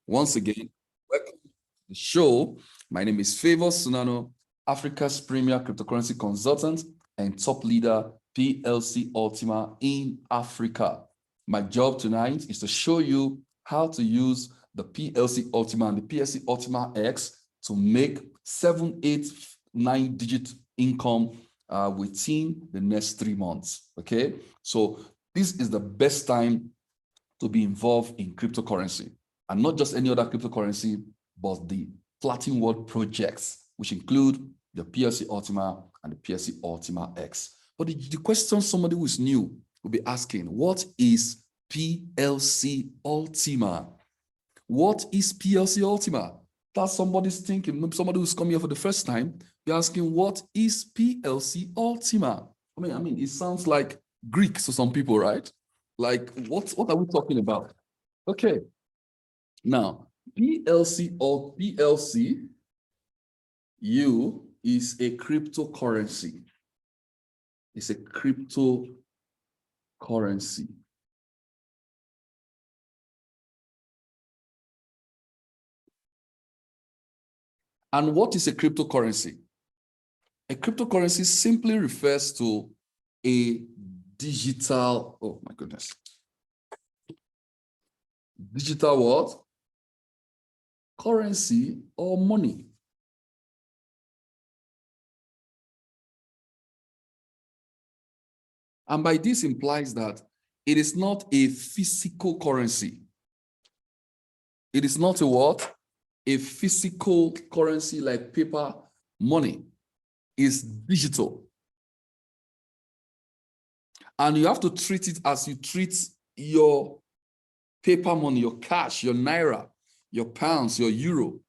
Once again, welcome to the show. My name is Sunano, Africa's premier cryptocurrency consultant and top leader, PLC Ultima in Africa. My job tonight is to show you how to use the PLC Ultima and the PLC Ultima X to make 7, 8, 9-digit income within the next 3 months. Okay, so this is the best time to be involved in cryptocurrency, and not just any other cryptocurrency, but the Platinum World projects, which include the PLC Ultima and the PLC Ultima X. But the question somebody who is new will be asking, what is PLC Ultima? What is PLC Ultima? That's somebody's thinking. Maybe somebody who's coming here for the first time, be asking, what is PLC Ultima? I mean, it sounds like Greek to some people, right? Like, what are we talking about? Okay. Now, PLC or PLCU is a cryptocurrency. It's a cryptocurrency. And what is a cryptocurrency? A cryptocurrency simply refers to a digital, oh my goodness. Digital what? Currency or money. And by this implies that it is not a physical currency. It is not a what? A physical currency like paper money. It's digital. And you have to treat it as you treat your paper money, your cash, your naira, your pounds, your euro,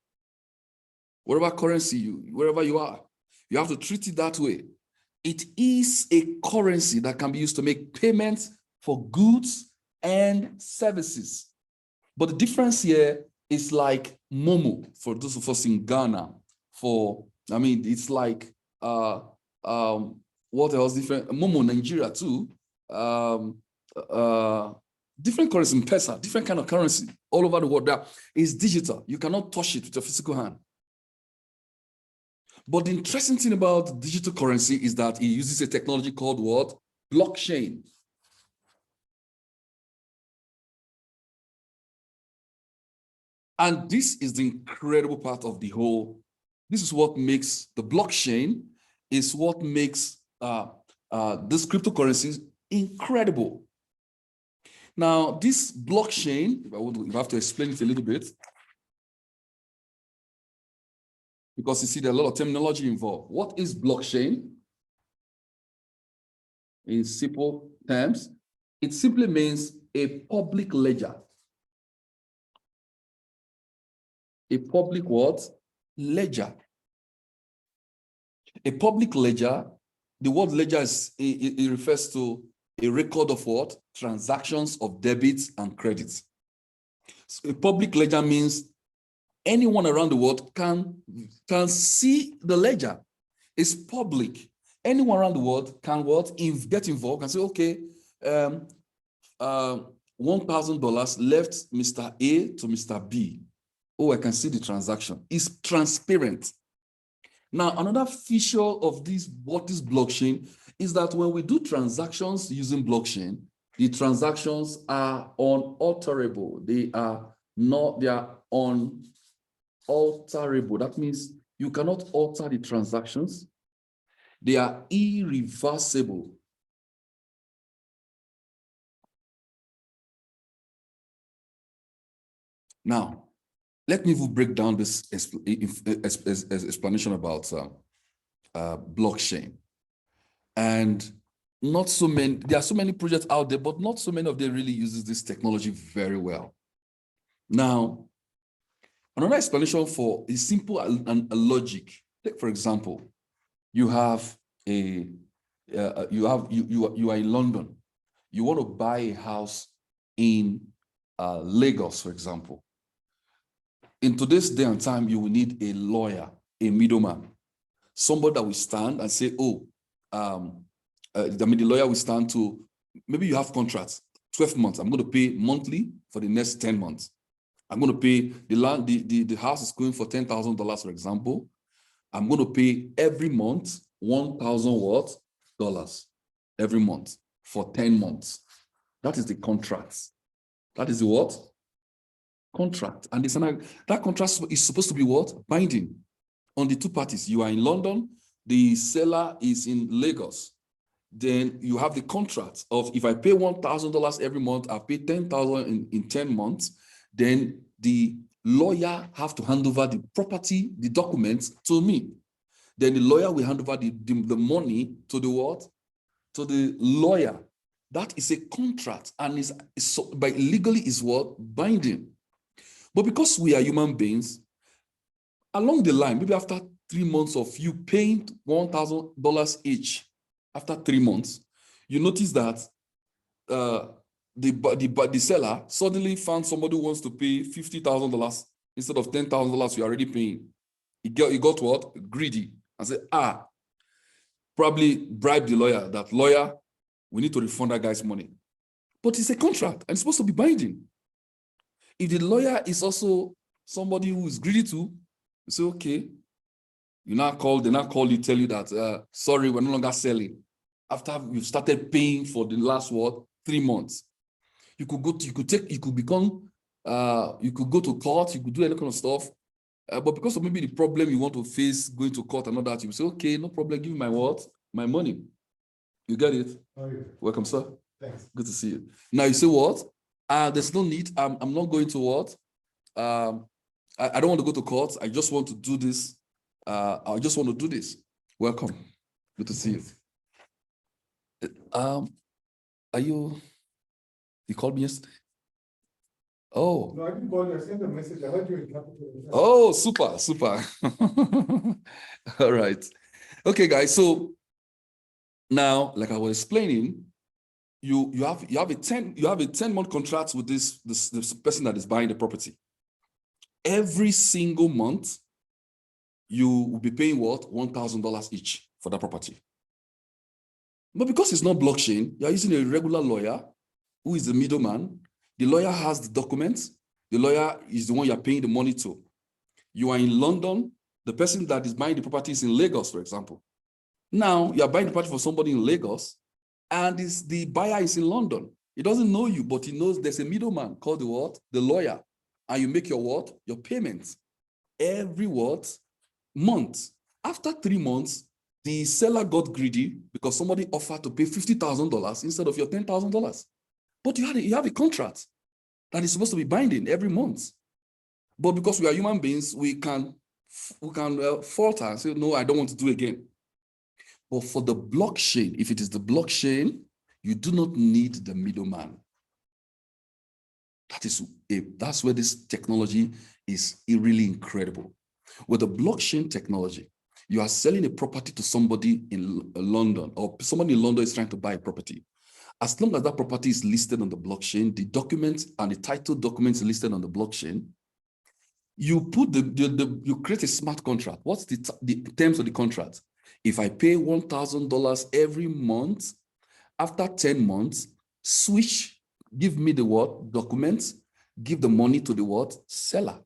whatever currency wherever you are, you have to treat it that way. It is a currency that can be used to make payments for goods and services. But the difference here is like Momo for those of us in Ghana. It's like what else different? Momo Nigeria too. Different currency in Pesa, different kind of currency all over the world. That is digital. You cannot touch it with your physical hand. But the interesting thing about digital currency is that it uses a technology called what? Blockchain. And this is the incredible part of the whole. This is what makes the blockchain, is what makes this cryptocurrencies incredible. Now, this blockchain, if I have to explain it a little bit, because you see there are a lot of terminology involved. What is blockchain? In simple terms, it simply means a public ledger. A public what? Ledger. A public ledger, the word ledger it refers to a record of what? Transactions of debits and credits. So a public ledger means anyone around the world can see the ledger. It's public. Anyone around the world can what? Get involved and say, okay, $1,000 left Mr. A to Mr. B. Oh, I can see the transaction. It's transparent. Now, another feature of what is blockchain is that when we do transactions using blockchain, the transactions are unalterable. They are unalterable. That means you cannot alter the transactions. They are irreversible. Now, let me break down this explanation about blockchain. And not so many, there are so many projects out there, but not so many of them really uses this technology very well. Now, another explanation for is simple and a logic. Take, for example, you have you are in London. You want to buy a house in Lagos, for example. In today's day and time, you will need a lawyer, a middleman, somebody that will stand and say, oh, the lawyer will stand to, maybe you have contracts, 12 months. I'm going to pay monthly for the next 10 months. I'm going to pay the land, the house is going for $10,000, for example. I'm going to pay every month 1,000 what? Dollars every month for 10 months. That is the contract. That is the what? Contract. And that contract is supposed to be what? Binding on the two parties. You are in London, the seller is in Lagos. Then you have the contract of if I pay $1,000 every month, I pay $10,000 in 10 months, then the lawyer have to hand over the property, the documents to me. Then the lawyer will hand over the money to the what? To the lawyer. That is a contract and is by legally is what? Binding. But because we are human beings, along the line, maybe after 3 months of you paying $1,000 each, after 3 months, you notice that the seller suddenly found somebody who wants to pay $50,000 instead of $10,000 you're already paying. He got what? Greedy. And said, probably bribe the lawyer, that lawyer, we need to refund that guy's money. But it's a contract and it's supposed to be binding. If the lawyer is also somebody who is greedy too, you say, okay, they now call you, tell you that, sorry, we're no longer selling. After you've started paying for the last, 3 months. You could go to court, you could do any kind of stuff. But because of maybe the problem you want to face going to court and all that, you say, okay, no problem, give me my money. You get it? Oh, yeah. Welcome, sir. Thanks. Good to see you. Now you say what? There's no need. I'm not going to what? I don't want to go to court. I just want to do this. I just want to do this. Welcome. Good to see you. You called me yesterday? Oh. No, I didn't call you. I sent a message. I heard you in Capital. Oh, super. All right. Okay, guys. So now, like I was explaining, you have a 10-month contract with this person that is buying the property. Every single month, you will be paying what? $1,000 each for that property. But because it's not blockchain, you're using a regular lawyer who is the middleman. The lawyer has the documents. The lawyer is the one you're paying the money to. You are in London. The person that is buying the property is in Lagos, for example. Now, you're buying the property for somebody in Lagos, and the buyer is in London. He doesn't know you, but he knows there's a middleman called the what? The lawyer. And you make your what? Your payments every what? Month. After 3 months, the seller got greedy because somebody offered to pay $50,000 instead of your $10,000. But you have a contract that is supposed to be binding every month. But because we are human beings, we can falter and say, no, I don't want to do it again. But for the blockchain, if it is the blockchain, you do not need the middleman. That's where this technology is really incredible. With the blockchain technology, you are selling a property to somebody in London, or somebody in London is trying to buy a property. As long as that property is listed on the blockchain, the documents and the title documents listed on the blockchain, you put you create a smart contract. What's the terms of the contract? If I pay $1,000 every month, after 10 months, switch, give me the what? Documents, give the money to the what? Seller.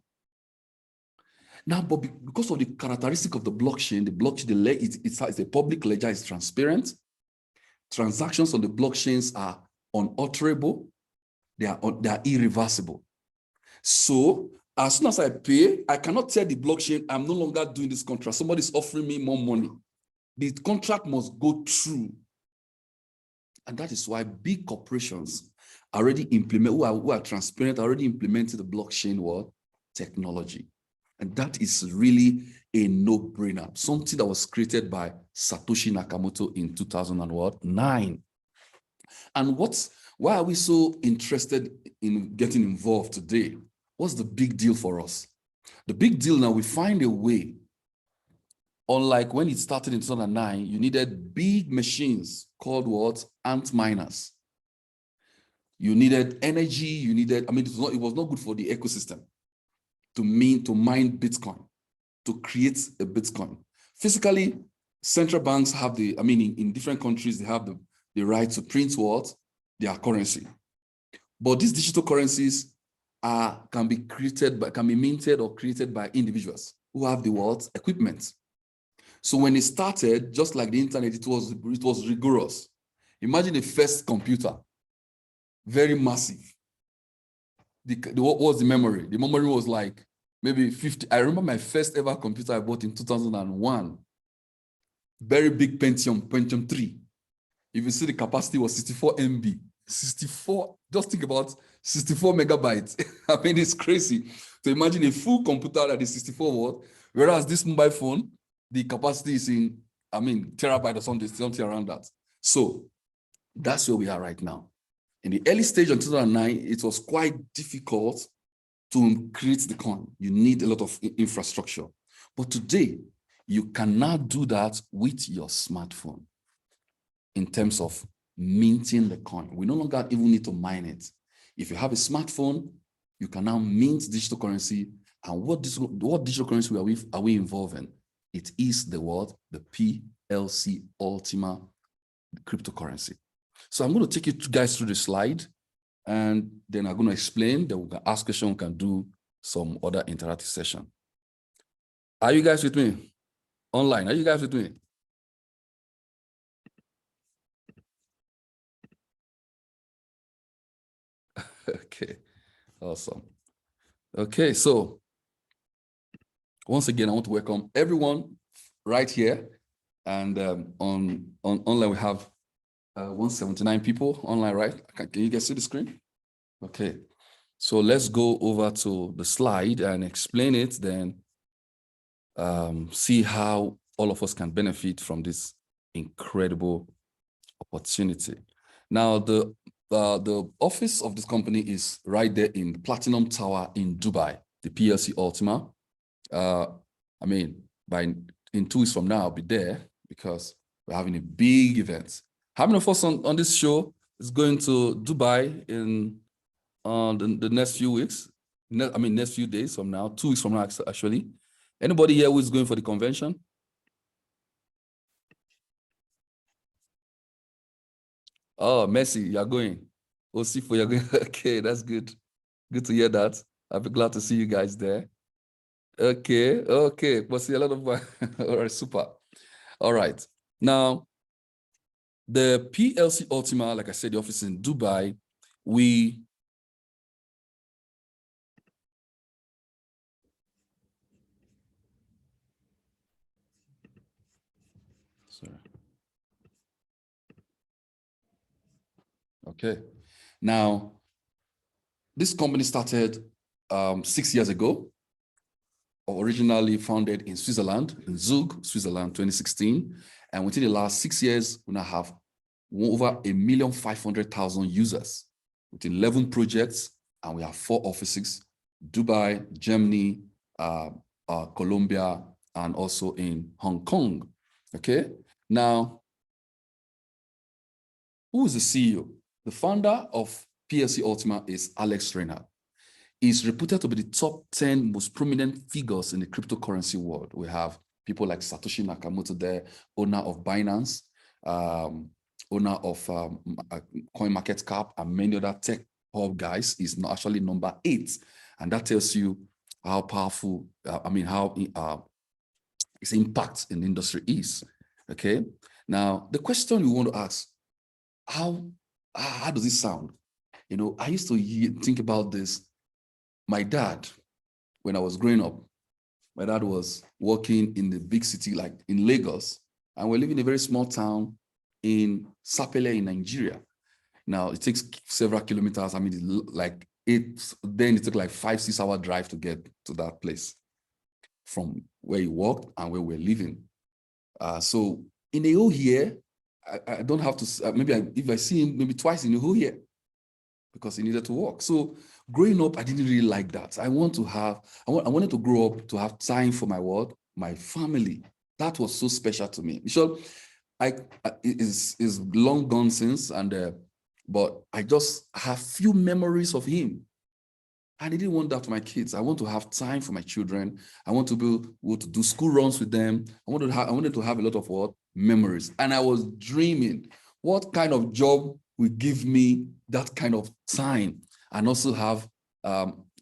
Now, but because of the characteristic of the blockchain, it's a public ledger, it's transparent. Transactions on the blockchains are unalterable. They are irreversible. So as soon as I pay, I cannot tell the blockchain, I'm no longer doing this contract. Somebody's offering me more money. The contract must go through. And that is why big corporations already implement, who are transparent, already implemented the blockchain what? Technology. And that is really a no-brainer, something that was created by Satoshi Nakamoto in 2009. And why are we so interested in getting involved today? What's the big deal for us? The big deal now, we find a way. Unlike when it started in 2009, you needed big machines called what? Ant miners. You needed energy, it was not good for the ecosystem to mine Bitcoin, to create a Bitcoin. Physically, central banks have in different countries, they have the right to print what? Their currency. But these digital currencies can be minted or created by individuals who have the what equipment. So when it started, just like the internet, it was rigorous. Imagine the first computer, very massive. What was the memory? The memory was like maybe 50. I remember my first ever computer I bought in 2001. Very big Pentium 3. If you see the capacity was 64 MB. 64, just think about 64 megabytes. I mean, it's crazy. So imagine a full computer that is 64 watt, whereas this mobile phone, the capacity is in, I mean, terabyte or something around that. So that's where we are right now. In the early stage of 2009, it was quite difficult to create the coin. You need a lot of infrastructure. But today, you can now do that with your smartphone in terms of minting the coin. We no longer even need to mine it. If you have a smartphone, you can now mint digital currency. And what digital currency are we involved in? It is the word, the PLC Ultima cryptocurrency. So I'm going to take you guys through the slide, and then I'm going to explain, then we can ask questions, we can do some other interactive session. Are you guys with me? Online, are you guys with me? Okay, awesome. Okay, so once again, I want to welcome everyone right here. And on online, we have 179 people online, right? Can you guys see the screen? Okay, so let's go over to the slide and explain it, then see how all of us can benefit from this incredible opportunity. Now, the office of this company is right there in Platinum Tower in Dubai, the PLC Ultima. I mean, in 2 weeks from now, I'll be there because we're having a big event. How many of us on this show is going to Dubai in the next few weeks? Next few days from now, 2 weeks from now, actually. Anybody here who is going for the convention? Oh, Messi, you're going. Osifo, you're going. Okay, that's good. Good to hear that. I'll be glad to see you guys there. Okay, okay. We'll see a lot of all right, super. All right. Now, the PLC Ultima, like I said, the office in Dubai, sorry. Okay. Now, this company started 6 years ago, originally founded in Switzerland, in Zug, Switzerland, 2016. And within the last 6 years, we now have over 1,500,000 users with 11 projects, and we have 4 offices: Dubai, Germany, Colombia, and also in Hong Kong. Okay. Now, who is the CEO? The founder of PLC Ultima is Alex Reinhardt. He's reputed to be the top 10 most prominent figures in the cryptocurrency world. We have people like Satoshi Nakamoto there, owner of Binance, owner of CoinMarketCap, and many other tech hub guys. Is actually number 8. And that tells you how powerful, how its impact in the industry is. Okay. Now, the question we want to ask, how does it sound? You know, I used to think about this. My dad, when I was growing up, my dad was working in the big city, like in Lagos, and we're living in a very small town in Sapele in Nigeria. Now, it takes several kilometers. I mean, then it took like 5-6 hour drive to get to that place from where he worked and where we're living. So in a whole year, I don't have to, if I see him maybe twice in a whole year, because he needed to work. So growing up, I didn't really like that. I wanted to grow up to have time for my family. That was so special to me. So it's long gone since, but I just have few memories of him. And I didn't want that for my kids. I want to have time for my children. I want to be able to do school runs with them. I wanted to have a lot of memories. And I was dreaming, what kind of job will give me that kind of time and also have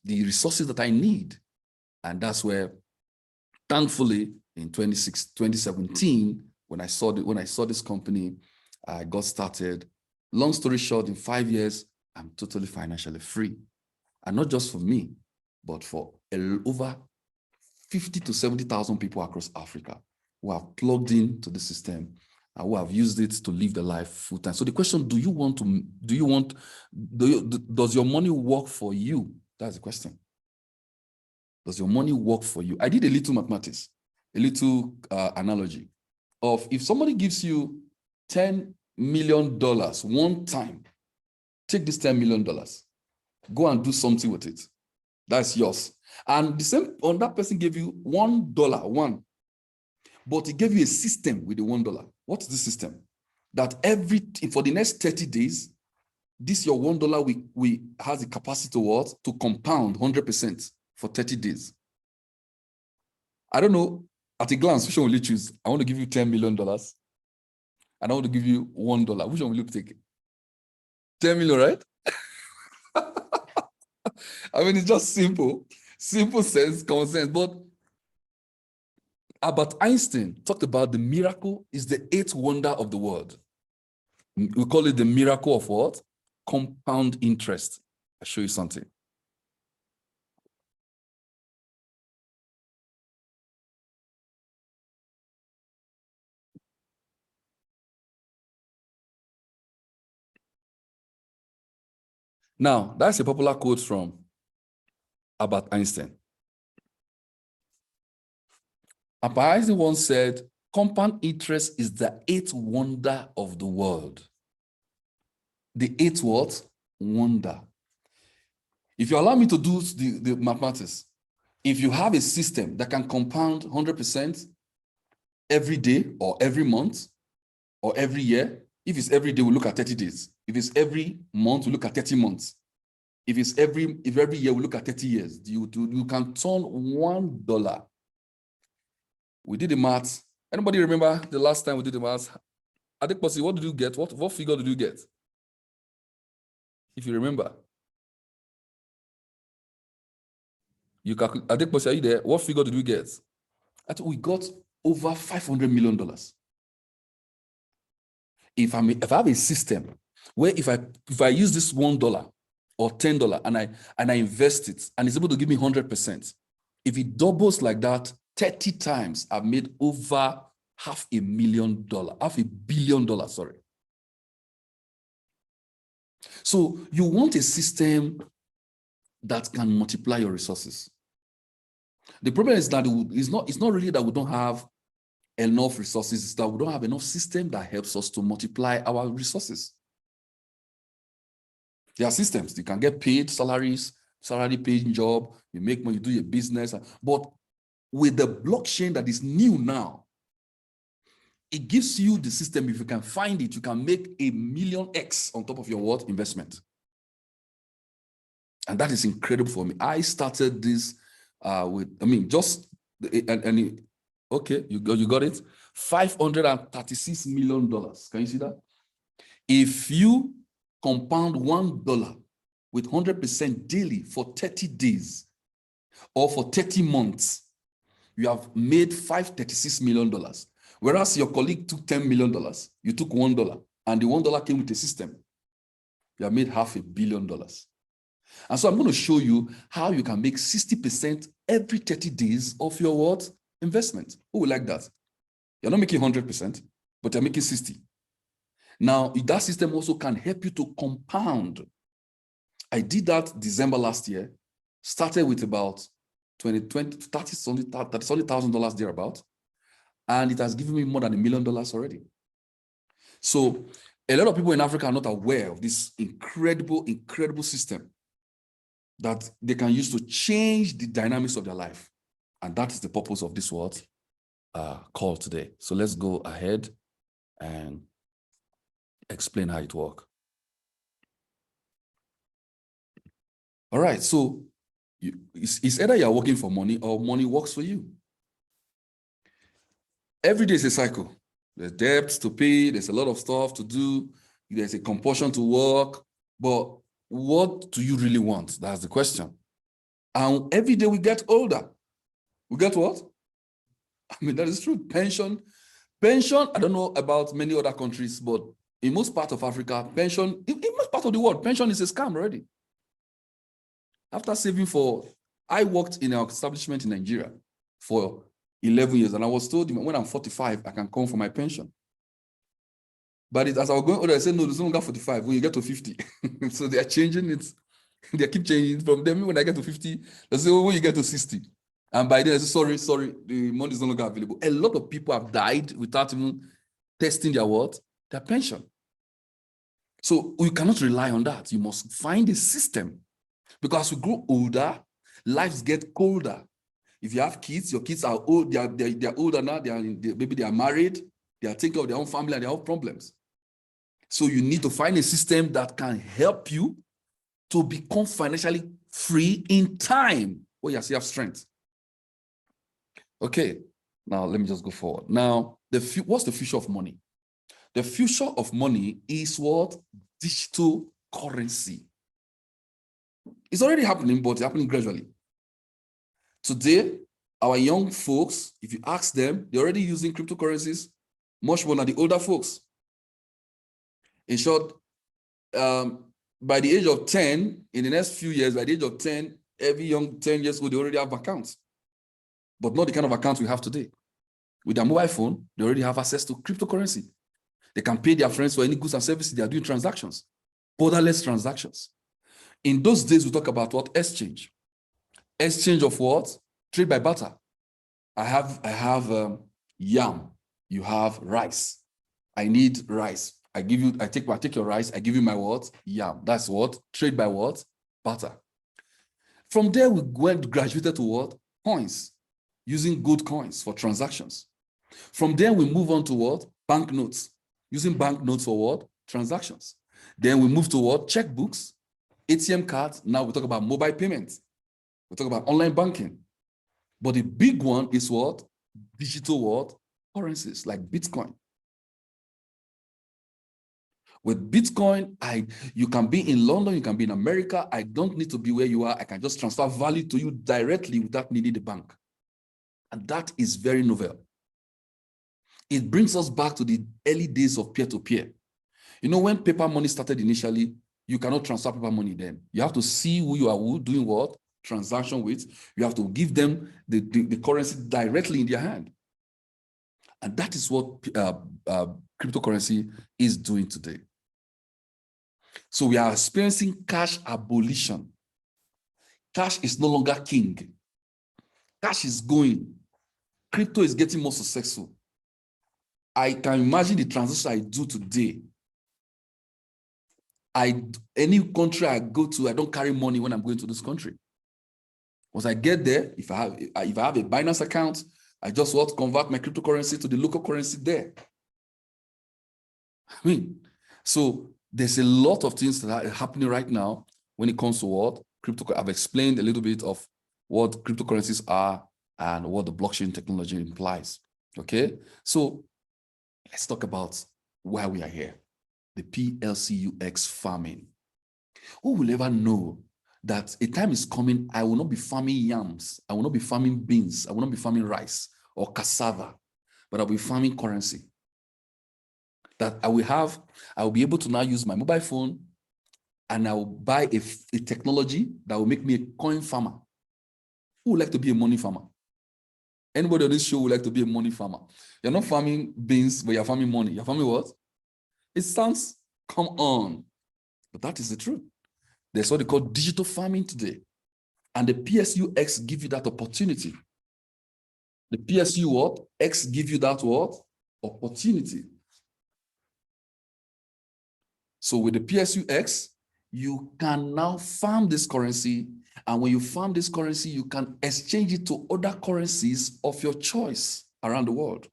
the resources that I need. And that's where, thankfully, in 2017, when I saw this company, I got started. Long story short, in 5 years, I'm totally financially free. And not just for me, but for over 50 to 70,000 people across Africa who have plugged into the system and who have used it to live their life full time. So the question, does your money work for you? That's the question. Does your money work for you? I did a little mathematics, a little analogy of if somebody gives you $10 million one time, take this $10 million, go and do something with it. That's yours. And the same on that person gave you $1, but he gave you a system with the $1. What's the system? That for the next 30 days, this your $1 has the capacity to compound 100% for 30 days. I don't know, at a glance, which one will you choose? I want to give you $10 million, and I want to give you $1. Which one will you take? 10 million, right? I mean, it's just simple sense, common sense. But Albert Einstein talked about the miracle is the 8th wonder of the world. We call it the miracle of what? Compound interest. I'll show you something. Now, that's a popular quote from Albert Einstein. Albert Einstein once said, compound interest is the 8th wonder of the world. The 8th what? Wonder. If you allow me to do the mathematics, if you have a system that can compound 100% every day or every month or every year, if it's every day, we look at 30 days. If it's every month, we look at 30 months. If every year, we look at 30 years. You can turn $1. We did the math. Anybody remember the last time we did the math? Adeposi, what did you get? What figure did you get? If you remember. Adeposi, are you there? What figure did we get? I think we got over $500 million. If I have a system where if I use this $1 or $10 and I invest it and it's able to give me 100%, if it doubles like that 30 times, I've made over $500 million, sorry. So you want a system that can multiply your resources. The problem is that it's not really that we don't have enough resources, it's that we don't have enough system that helps us to multiply our resources. There are systems, you can get paid salaries, salary paying job, you make money, you do your business, but with the blockchain that is new now, it gives you the system. If you can find it, you can make 1,000,000x on top of your what? Investment. And that is incredible for me. I started this okay, you got it? $536 million. Can you see that? If you compound $1 with 100% daily for 30 days or for 30 months, you have made $536 million. Whereas your colleague took $10 million, you took $1, and the $1 came with a system. You have made $500 million. And so I'm going to show you how you can make 60% every 30 days of your what? Investment. Who would like that? You're not making 100%, but you're making 60. Now, that system also can help you to compound. I did that December last year, started with about $30,000 thereabout, and it has given me more than $1 million already. So a lot of people in Africa are not aware of this incredible system that they can use to change the dynamics of their life. And that is the purpose of this call today. So let's go ahead and explain how it works. All right, so it's either you're working for money or money works for you. Every day is a cycle. There's debts to pay, there's a lot of stuff to do, there's a compulsion to work, but what do you really want? That's the question. And every day we get older. We get what? I mean, that is true. Pension, I don't know about many other countries, but in most parts of Africa, pension, in most part of the world, pension is a scam already. After saving I worked in an establishment in Nigeria for 11 years, and I was told when I'm 45, I can come for my pension. But as I was going older, I said, no, there's no longer 45 when you get to 50. So they are changing it. They keep changing it from them. When I get to 50, they say, when you get to 60. And by then, I say, sorry, the money is no longer available. A lot of people have died without even testing their what? Their pension. So we cannot rely on that. You must find a system. Because as we grow older, lives get colder. If you have kids, your kids are old, they're older now, maybe they are married, they are taking care of their own family and they have problems. So you need to find a system that can help you to become financially free in time where you still have strength. Okay, now let me just go forward. Now, what's the future of money? The future of money is what? Digital currency. It's already happening, but it's happening gradually. Today, our young folks, if you ask them, they're already using cryptocurrencies much more than the older folks. In short, by the age of 10, in the next few years, by the age of 10, every young 10 years old, they already have accounts. But not the kind of accounts we have today. With their mobile phone, they already have access to cryptocurrency. They can pay their friends for any goods and services. They are doing transactions, borderless transactions. In those days, we talk about what? Exchange. Exchange of what? Trade by barter. I have yam. You have rice. I need rice. I take your rice. I give you my what? Yam. That's what? Trade by what? Barter. From there, we graduated to what? Coins. Using gold coins for transactions. From there, we move on to what? Banknotes. Using banknotes for what? Transactions. Then we move to what? Checkbooks, ATM cards. Now we talk about mobile payments. We talk about online banking. But the big one is what? Digital what? Currencies like Bitcoin. With Bitcoin, you can be in London, you can be in America. I don't need to be where you are. I can just transfer value to you directly without needing the bank. And that is very novel. It brings us back to the early days of peer-to-peer. You know, when paper money started initially, you cannot transfer paper money then. You have to see who you are doing what transaction with. You have to give them the currency directly in their hand. And that is what cryptocurrency is doing today. So we are experiencing cash abolition. Cash is no longer king. Cash is going. Crypto is getting more successful. I can imagine the transaction I do today. Any country I go to, I don't carry money when I'm going to this country. Once I get there, if I have a Binance account, I just want to convert my cryptocurrency to the local currency there. I mean, so there's a lot of things that are happening right now when it comes to what crypto. I've explained a little bit of what cryptocurrencies are and what the blockchain technology implies. Okay, so let's talk about why we are here. The PLCUX farming. Who will ever know that a time is coming, I will not be farming yams, I will not be farming beans, I will not be farming rice or cassava, but I'll be farming currency. That I will be able to now use my mobile phone and I will buy a technology that will make me a coin farmer. Who would like to be a money farmer? Anybody on this show would like to be a money farmer? You're not farming beans, but you're farming money. You're farming what? It sounds, come on. But that is the truth. There's what they call digital farming today. And the PSUX give you that opportunity. The PSU what? X give you that what? Opportunity. So with the PSUX, you can now farm this currency. And when you farm this currency, you can exchange it to other currencies of your choice around the world.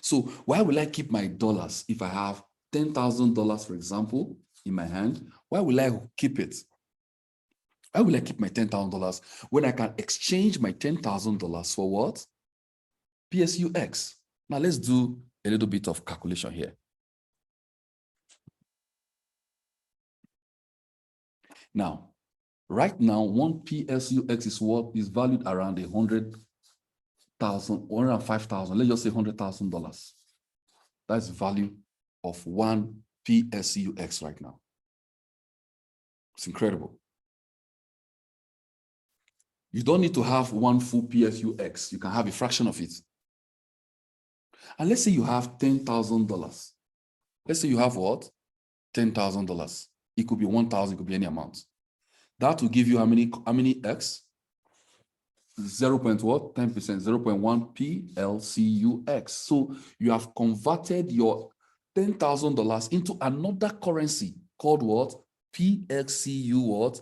So why will I keep my dollars if I have $10,000, for example, in my hand? Why will I keep it? Why will I keep my $10,000 when I can exchange my $10,000 for what? PSUX. Now let's do a little bit of calculation here. Now, Right now, one PLCUX is valued around 100,000, 105,000. Let's just say $100,000. That's the value of one PLCUX right now. It's incredible. You don't need to have one full PLCUX. You can have a fraction of it. And let's say you have $10,000. Let's say you have what? $10,000. It could be 1,000, it could be any amount. That will give you how many X? 0.what? 10%, 0.1 PLCUX. So you have converted your $10,000 into another currency called what? PLCUX.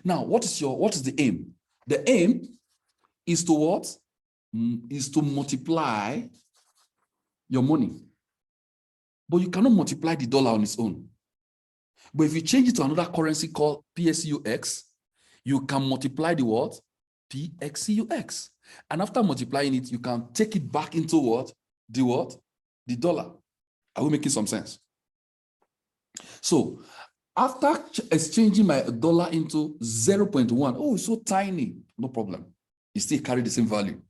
Now, what is the aim? The aim is to what? Is to multiply your money. But you cannot multiply the dollar on its own. But if you change it to another currency called PLCUX, you can multiply the what? PLCUX. And after multiplying it, you can take it back into what? The what? The dollar. Are we making some sense? So after exchanging my dollar into 0.1, oh, it's so tiny, no problem. It still carry the same value.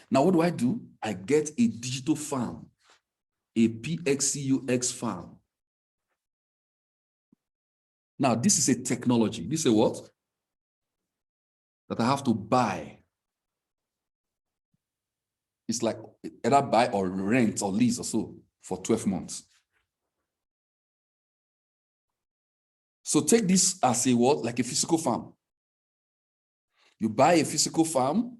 Now, what do? I get a digital farm, a PLCUX farm. Now, this is a technology. This is a what? That I have to buy. It's like either buy or rent or lease or so for 12 months. So take this as a what? Like a physical farm. You buy a physical farm,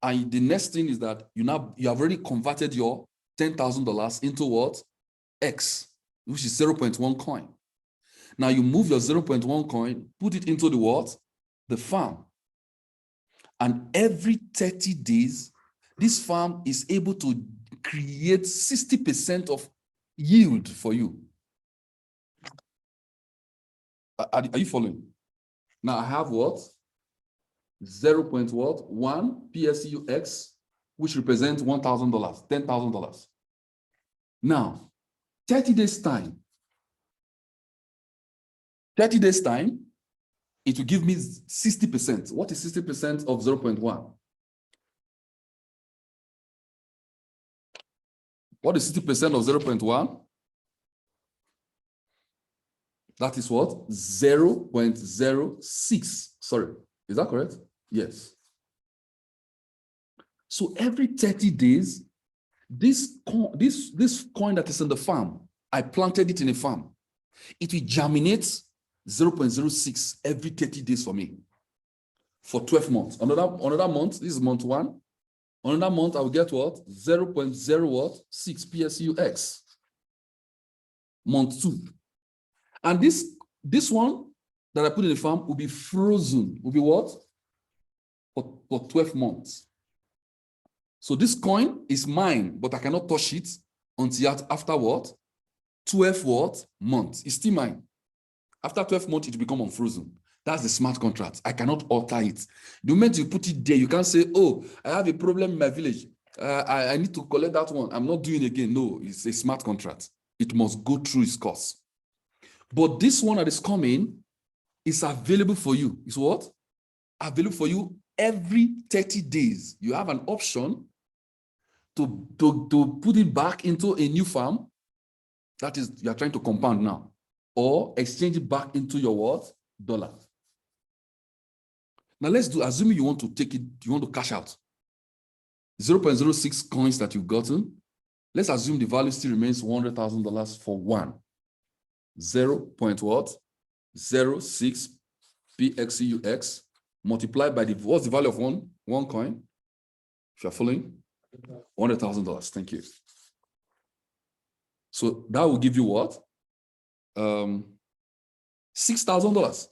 and the next thing is that you have already converted your $10,000 into what? X, which is 0.1 coin. Now you move your 0.1 coin, put it into the what? The farm. And every 30 days, this farm is able to create 60% of yield for you. Are you following? Now I have what? 0.1 PLCUX, which represents $1,000, $10,000. Now, 30 days time, it will give me 60%. What is 60% of 0.1? What is 60% of 0.1? That is what? 0.06. Sorry, is that correct? Yes. So every 30 days, this coin that is in the farm, I planted it in a farm. It will germinate 0.06 every 30 days for me for 12 months. Another month, this is month 1. Another month, I will get what? 0.06 PLCUX. Month 2. And this one that I put in the farm will be frozen. Will be what? For 12 months. So this coin is mine, but I cannot touch it until after what? 12 what? Months. It's still mine. After 12 months, it will become unfrozen. That's the smart contract. I cannot alter it. The moment you put it there, you can't say, oh, I have a problem in my village. I need to collect that one. I'm not doing it again. No, it's a smart contract. It must go through its course. But this one that is coming is available for you. It's what? Available for you every 30 days. You have an option to put it back into a new farm. That is, you are trying to compound now. Or exchange it back into your what? Dollar. Now let's assume you want to take it, you want to cash out. 0.06 coins that you've gotten. Let's assume the value still remains $100,000 for one. 0.06 PLCUX multiplied by what's the value of one coin? If you're following, $100,000. Thank you. So that will give you what? $6,000.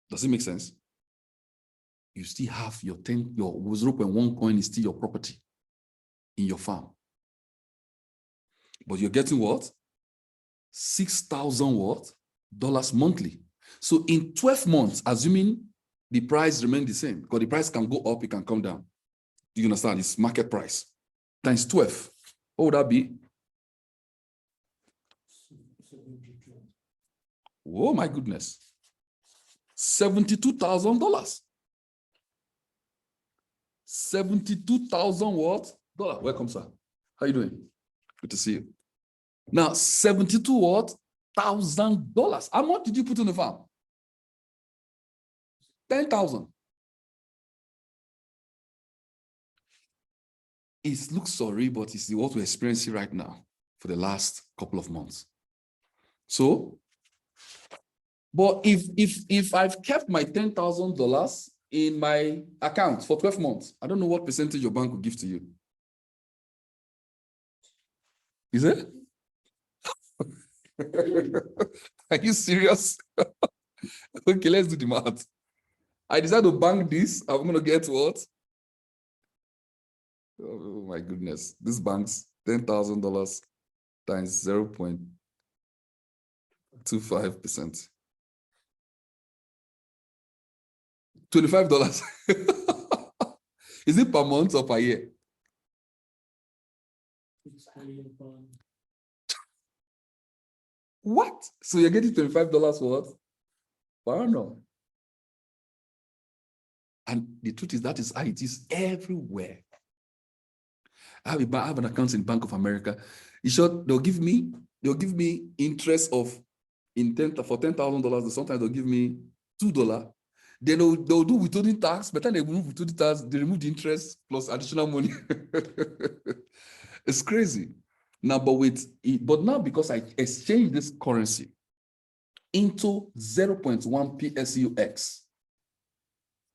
Does it make sense? You still have your 0.1 coin is still your property in your farm. But you're getting what? 6,000 what? Dollars monthly. So in 12 months, assuming the price remains the same, because the price can go up, it can come down. Do you understand? It's market price. Times 12. What would that be? Oh my goodness. $72,000. 72,000 what? Dollar. Welcome, sir. How you doing? Good to see you. Now, 72 what? $1,000. How much did you put in the farm? 10,000. It looks sorry, but it's what we're experiencing right now for the last couple of months. So, but if I've kept my $10,000 in my account for 12 months, I don't know what percentage your bank will give to you. Is it? Are you serious? Okay, let's do the math. I decided to bank this. I'm going to get what? Oh my goodness. This bank's $10,000 times 0.25%. $25. Is it per month or per year? What? So you're getting $25 for what? Per annum. And the truth is that is how it is everywhere. I have an account in Bank of America. In short, they'll give me interest of for $10,000. Sometimes they'll give me $2. Then they'll do withholding tax. By the time they remove withholding tax, they remove the interest plus additional money. It's crazy. Now, but now because I exchanged this currency into 0.1 PLCUX,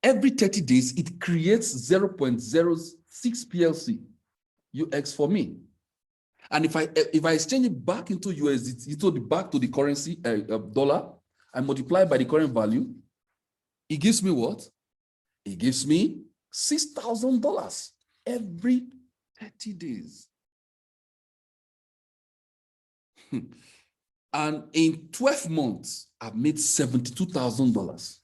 every 30 days, it creates 0.06 PLCUX for me. And if I exchange it back into USD, back to the currency, dollar, I multiply by the current value, it gives me what? It gives me $6,000 every 30 days. And in 12 months, I've made $72,000.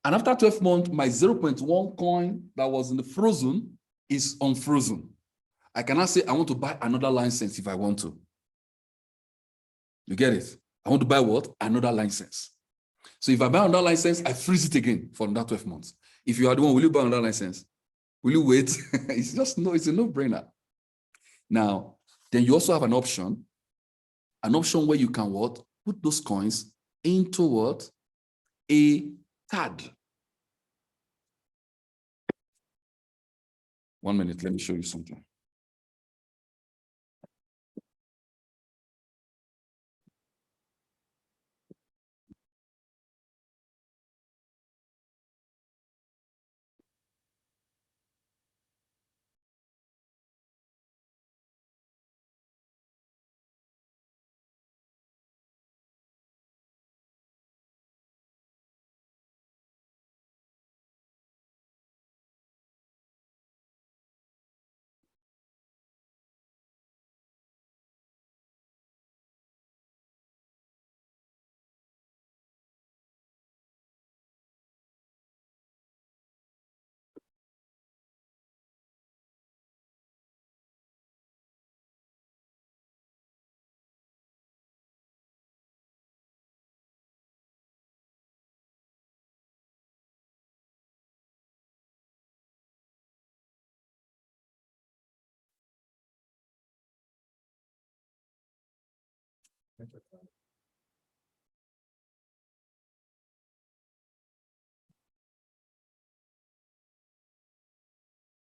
And after 12 months, my 0.1 coin that was in the frozen is unfrozen. I cannot say I want to buy another license if I want to. You get it? I want to buy what? Another license. So if I buy another license, I freeze it again for another 12 months. If you are the one, will you buy another license? Will you wait? It's just no, it's a no-brainer. Now, then you also have an option where you can what? Put those coins into what? A card. 1 minute, let me show you something.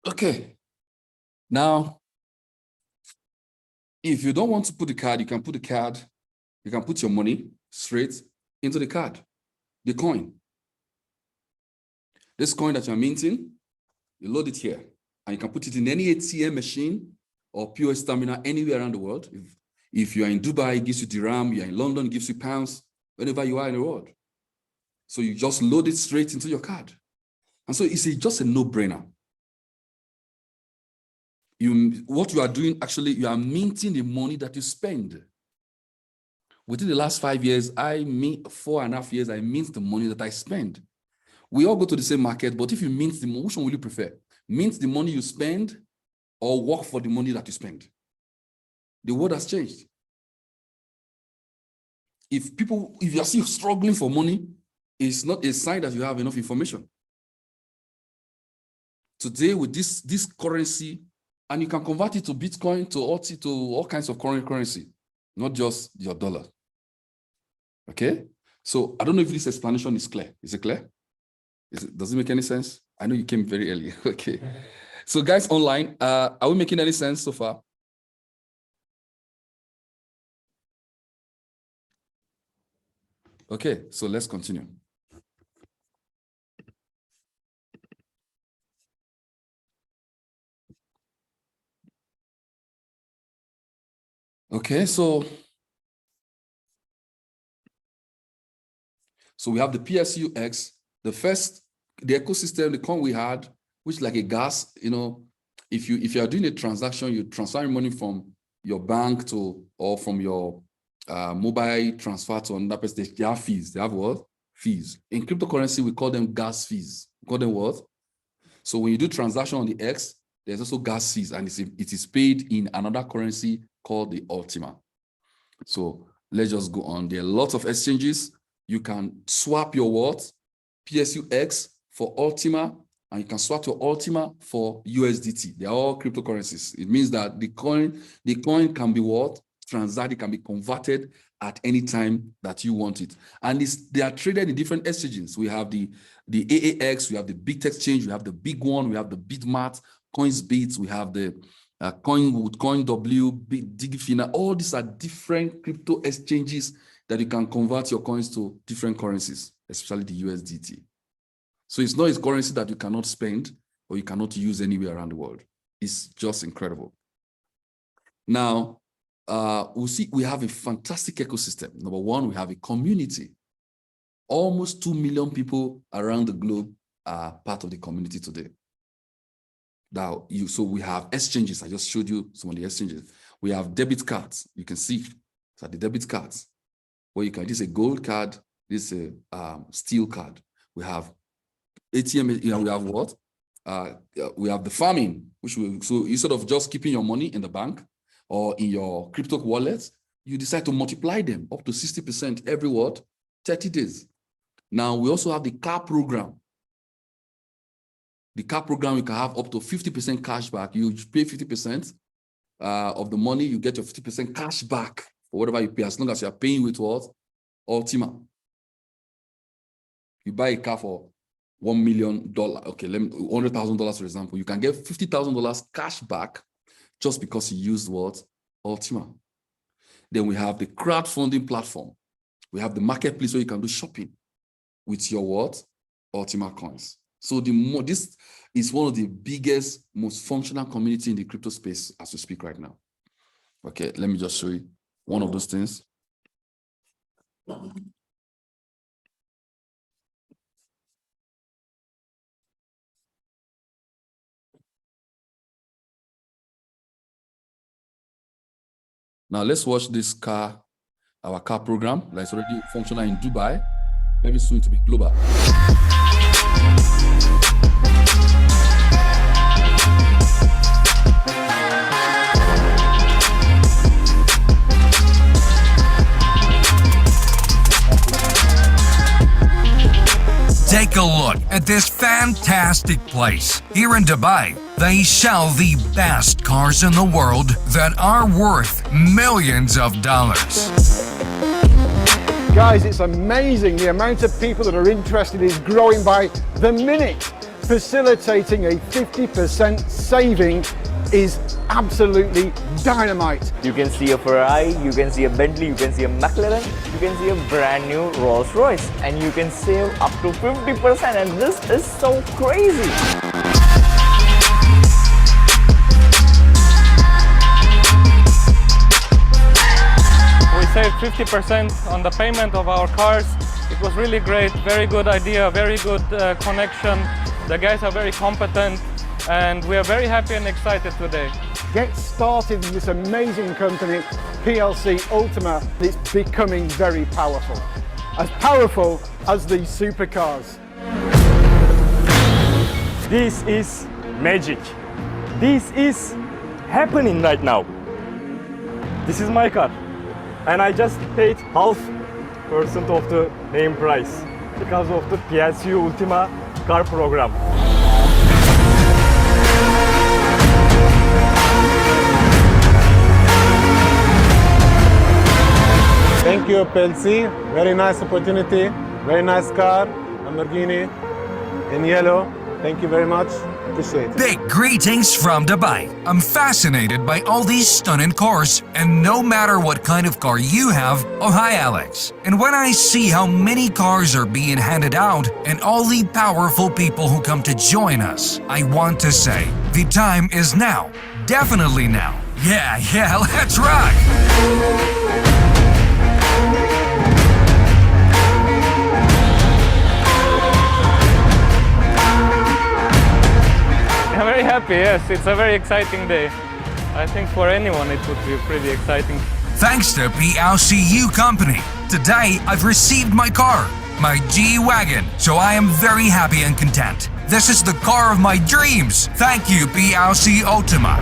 Okay. Now, if you don't want to put the card, you can put your money straight into the card, the coin. This coin that you're minting, you load it here, and you can put it in any ATM machine or POS terminal anywhere around the world. If you are in Dubai, it gives you dirham. You're in London, it gives you pounds, wherever you are in the world. So you just load it straight into your card. And so it's just a no-brainer. What you are doing, actually, you are minting the money that you spend. Within the last 5 years, 4.5 years, I mint the money that I spend. We all go to the same market, but if you mint the money, which one will you prefer? Mint the money you spend or work for the money that you spend? The world has changed. if you are still struggling for money, it's not a sign that you have enough information. Today, with this currency, and you can convert it to Bitcoin, to all kinds of currency, not just your dollar. Okay? So I don't know if this explanation is clear. Is it clear? Does it make any sense? I know you came very early. Okay. So guys online, are we making any sense so far? Okay, so let's continue. Okay, so we have the PLCUX, the ecosystem, the coin we had, which is like a gas, if you are doing a transaction, you transfer money from your bank or from your mobile transfer to another person, they have fees. They have what? Fees. In cryptocurrency, we call them gas fees. We call them what? So when you do transaction on the X, there's also gas fees, and it is paid in another currency called the Ultima. So let's just go on. There are lots of exchanges. You can swap your what? PSUX for Ultima, and you can swap your Ultima for USDT. They're all cryptocurrencies. It means that the coin can be what? Transacted, can be converted at any time that you want it. And they are traded in different exchanges. We have the AAX, we have the Big Exchange, we have the big one, we have the Bitmart, CoinsBit, we have the CoinWood, CoinW, Digifina. All these are different crypto exchanges that you can convert your coins to different currencies, especially the USDT. So it's not a currency that you cannot spend or you cannot use anywhere around the world. It's just incredible. Now, we'll see we have a fantastic ecosystem. Number one, we have a community. Almost 2 million people around the globe are part of the community today. Now, so we have exchanges. I just showed you some of the exchanges. We have debit cards. You can see so the debit cards. Where you can, this is a gold card, this is a steel card. We have ATM, we have what? We have the farming, so instead of just keeping your money in the bank or in your crypto wallets, you decide to multiply them up to 60% every what? 30 days. Now, we also have the car program. The car program, you can have up to 50% cash back. You pay 50% of the money, you get your 50% cash back for whatever you pay, as long as you are paying with what? Ultima. You buy a car for $1 million. Okay, $100,000, for example. You can get $50,000 cash back just because you used what? Ultima. Then we have the crowdfunding platform. We have the marketplace where you can do shopping with your what? Ultima coins. So this is one of the biggest, most functional community in the crypto space as we speak right now. Okay, let me just show you one of those things. Now let's watch this our car program that's already functional in Dubai, very soon to be global. Take a look at this fantastic place. Here in Dubai, they sell the best cars in the world that are worth millions of dollars. Guys, it's amazing. The amount of people that are interested is growing by the minute. Facilitating a 50% saving is absolutely dynamite. You can see a Ferrari, you can see a Bentley, you can see a McLaren, you can see a brand new Rolls Royce, and you can save up to 50%, and this is so crazy. We saved 50% on the payment of our cars. It was really great, very good idea, very good connection. The guys are very competent, and we are very happy and excited today. Get started in this amazing company, PLC Ultima. It's becoming very powerful as these supercars. This is magic. This is happening right now. This is my car, and I just paid half 50% of the name price because of the PLCU Ultima car program. Thank you, PLC. Very nice opportunity. Very nice car. Lamborghini in yellow. Thank you very much. Appreciate it. Big greetings from Dubai. I'm fascinated by all these stunning cars, and no matter what kind of car you have, oh hi Alex. And when I see how many cars are being handed out and all the powerful people who come to join us, I want to say, the time is now. Definitely now. Yeah, let's rock! I'm very happy, yes. It's a very exciting day. I think for anyone it would be pretty exciting. Thanks to PLCU Company. Today I've received my car, my G-Wagon, so I am very happy and content. This is the car of my dreams. Thank you, PLC Ultima.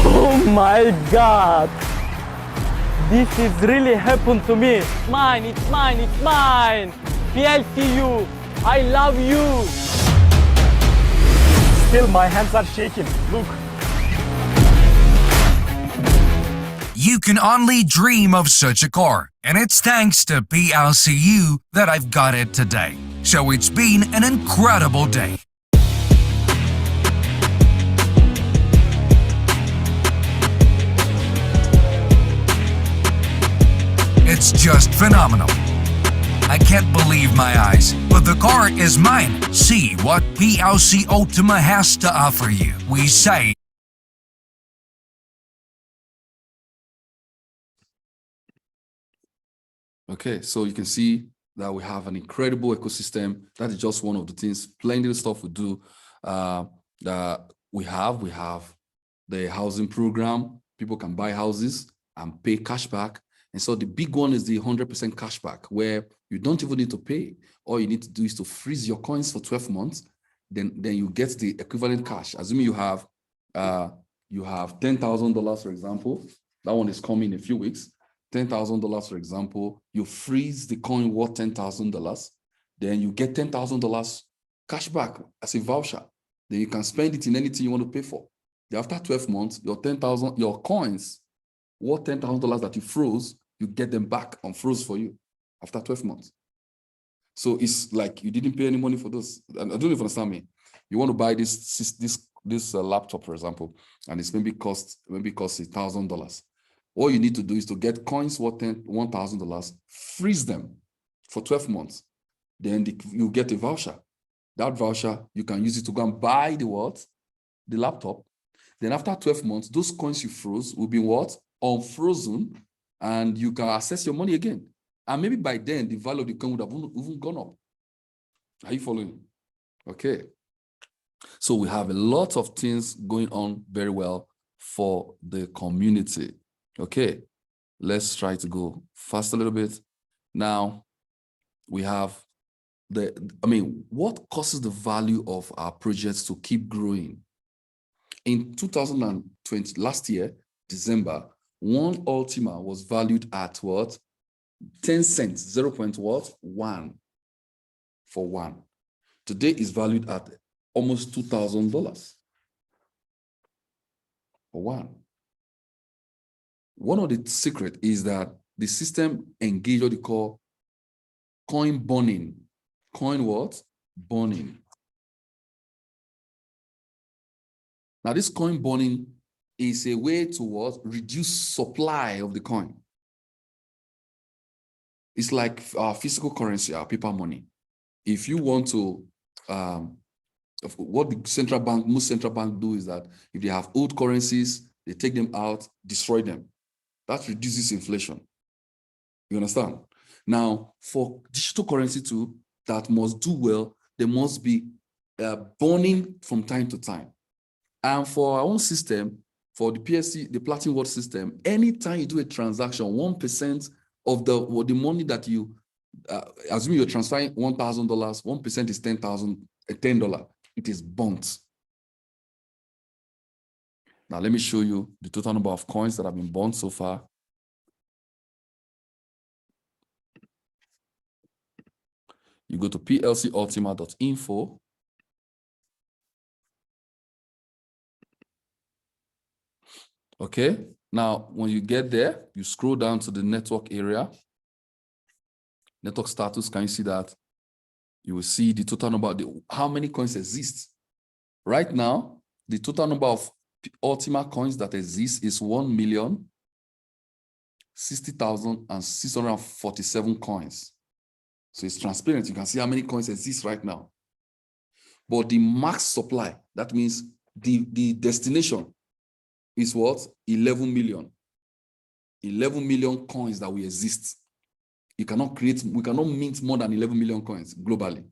Oh my God! This is really happened to me. Mine, it's mine, it's mine. PLCU, I love you. Still my hands are shaking. Look. You can only dream of such a car, and it's thanks to PLCU that I've got it today. So it's been an incredible day. It's just phenomenal. I can't believe my eyes, but the car is mine. See what PLC Ultima has to offer you. We say, Okay, so you can see that we have an incredible ecosystem. That is just one of the things, plenty of stuff we do. That we have the housing program. People can buy houses and pay cash back. And so the big one is the 100% cashback, where you don't even need to pay. All you need to do is to freeze your coins for 12 months. Then you get the equivalent cash. Assuming you have $10,000, for example. That one is coming in a few weeks. $10,000, for example. You freeze the coin worth $10,000. Then you get $10,000 cash back as a voucher. Then you can spend it in anything you want to pay for. Then after 12 months, your coins worth $10,000 that you froze, you get them back unfroze for you after 12 months. So it's like you didn't pay any money for those. I don't know if you understand me. You want to buy this laptop, for example, and it's maybe costs $1,000. All you need to do is to get coins worth $1,000, freeze them for 12 months. Then you get a voucher. That voucher, you can use it to go and buy the laptop. Then after 12 months, those coins you froze will be what? Unfrozen, and you can access your money again. And maybe by then, the value of the coin would have even gone up. Are you following? Okay. So we have a lot of things going on very well for the community. Okay. Let's try to go fast a little bit. Now, we have what causes the value of our projects to keep growing? In 2020, last year, December, one Ultima was valued at what? 10 cents, 0.1 for one. Today is valued at almost $2,000 for one. One of the secrets is that the system engaged what they call coin burning. Coin what? Burning. Now, this coin burning is a way to what? Reduce supply of the coin. It's like our physical currency, our paper money. If you want to, what the central bank, most central banks do is that if they have old currencies, they take them out, destroy them. That reduces inflation. You understand? Now, for digital currency too, that must do well, they must be burning from time to time. And for our own system, for the PSC, the Platinum World system, anytime you do a transaction, 1% of the money that you, assuming you're transferring $1,000, 1% is $10. It is burnt. Now, let me show you the total number of coins that have been burned so far. You go to plcultima.info. Okay, now when you get there, you scroll down to the network area. Network status, can you see that? You will see the total number, how many coins exist. Right now, the total number of Ultima coins that exist is 1,060,647 coins. So it's transparent. You can see how many coins exist right now. But the max supply, that means the destination is what? 11 million. 11 million coins that will exist. We cannot mint more than 11 million coins globally.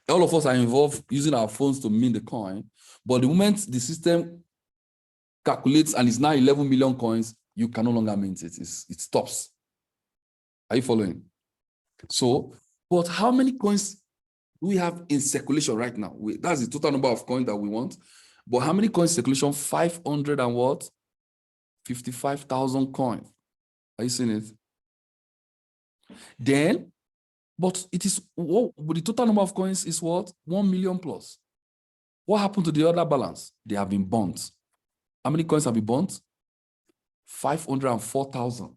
All of us are involved using our phones to mint the coin, but the moment the system calculates and it's now 11 million coins, you can no longer mint it. It stops. Are you following? So, but how many coins do we have in circulation right now? That's the total number of coins that we want. But how many coins in circulation? 500 and what? 55,000 coins. Are you seeing it? Then, but it is, but the total number of coins is what? 1 million plus. What happened to the other balance? They have been burnt. How many coins have been burnt? 504,000.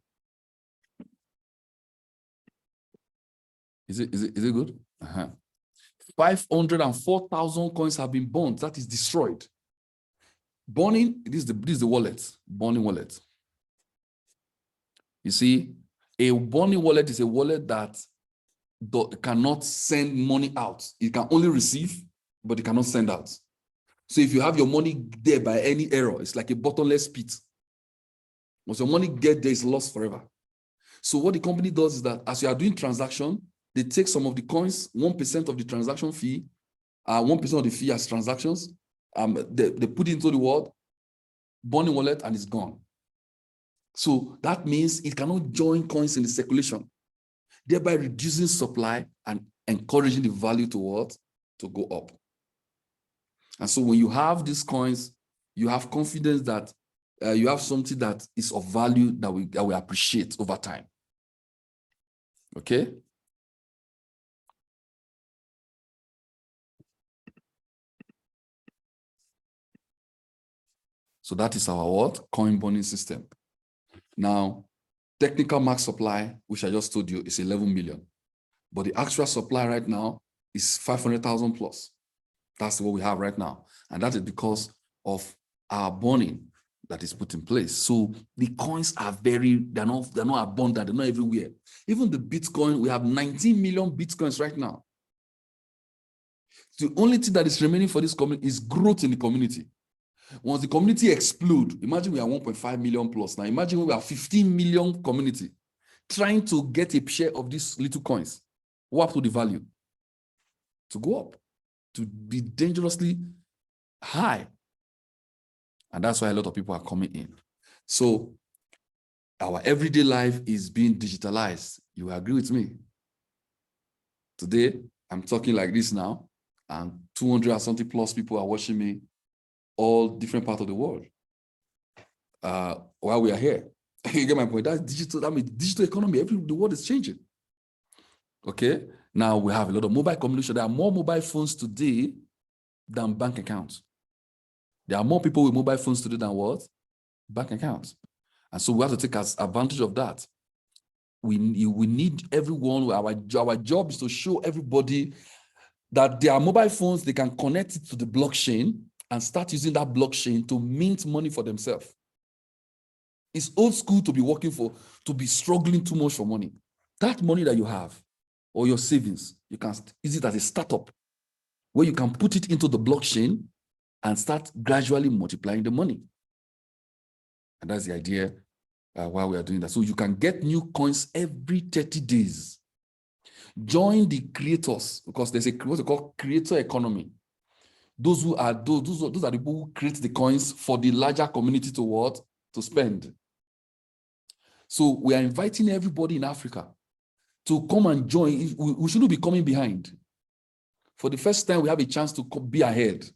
Is it good? 504,000 coins have been burnt. That is destroyed. Burning, this is the wallet, burning wallet. You see, a burning wallet is a wallet that cannot send money out. It can only receive, but it cannot send out. So if you have your money there by any error, it's like a bottomless pit. Once your money gets there, it's lost forever. So what the company does is that as you are doing transaction, they take some of the coins, 1% of the transaction fee, 1% of the fee as transactions, they put it into the world, burning wallet, and it's gone. So that means it cannot join coins in the circulation, thereby reducing supply and encouraging the value to go up. And so when you have these coins, you have confidence that you have something that is of value that we appreciate over time. Okay? So that is our what? Coin burning system. Now, technical max supply, which I just told you, is 11 million. But the actual supply right now is 500,000 plus. That's what we have right now. And that is because of our burning that is put in place. So the coins are they're not abundant, they're not everywhere. Even the Bitcoin, we have 19 million Bitcoins right now. The only thing that is remaining for this community is growth in the community. Once the community explodes, imagine we are 1.5 million plus. Now imagine we are 15 million community trying to get a share of these little coins. What happened to the value? To go up, to be dangerously high. And that's why a lot of people are coming in. So our everyday life is being digitalized. You agree with me? Today, I'm talking like this now, and 200 and something plus people are watching me, all different parts of the world, while we are here. You get my point? That's digital. I mean, digital economy. The world is changing. Okay. Now we have a lot of mobile communication. There are more mobile phones today than bank accounts. There are more people with mobile phones today than what? Bank accounts. And so we have to take advantage of that. We need everyone. Our job is to show everybody that there are mobile phones, they can connect it to the blockchain and start using that blockchain to mint money for themselves. It's old school to be struggling too much for money. That money that you have or your savings, you can use it as a startup where you can put it into the blockchain and start gradually multiplying the money. And that's the idea why we are doing that. So you can get new coins every 30 days. Join the creators, because there's what they call creator economy. Those are the people who create the coins for the larger community to spend. So we are inviting everybody in Africa to come and join. We shouldn't be coming behind. For the first time, we have a chance to be ahead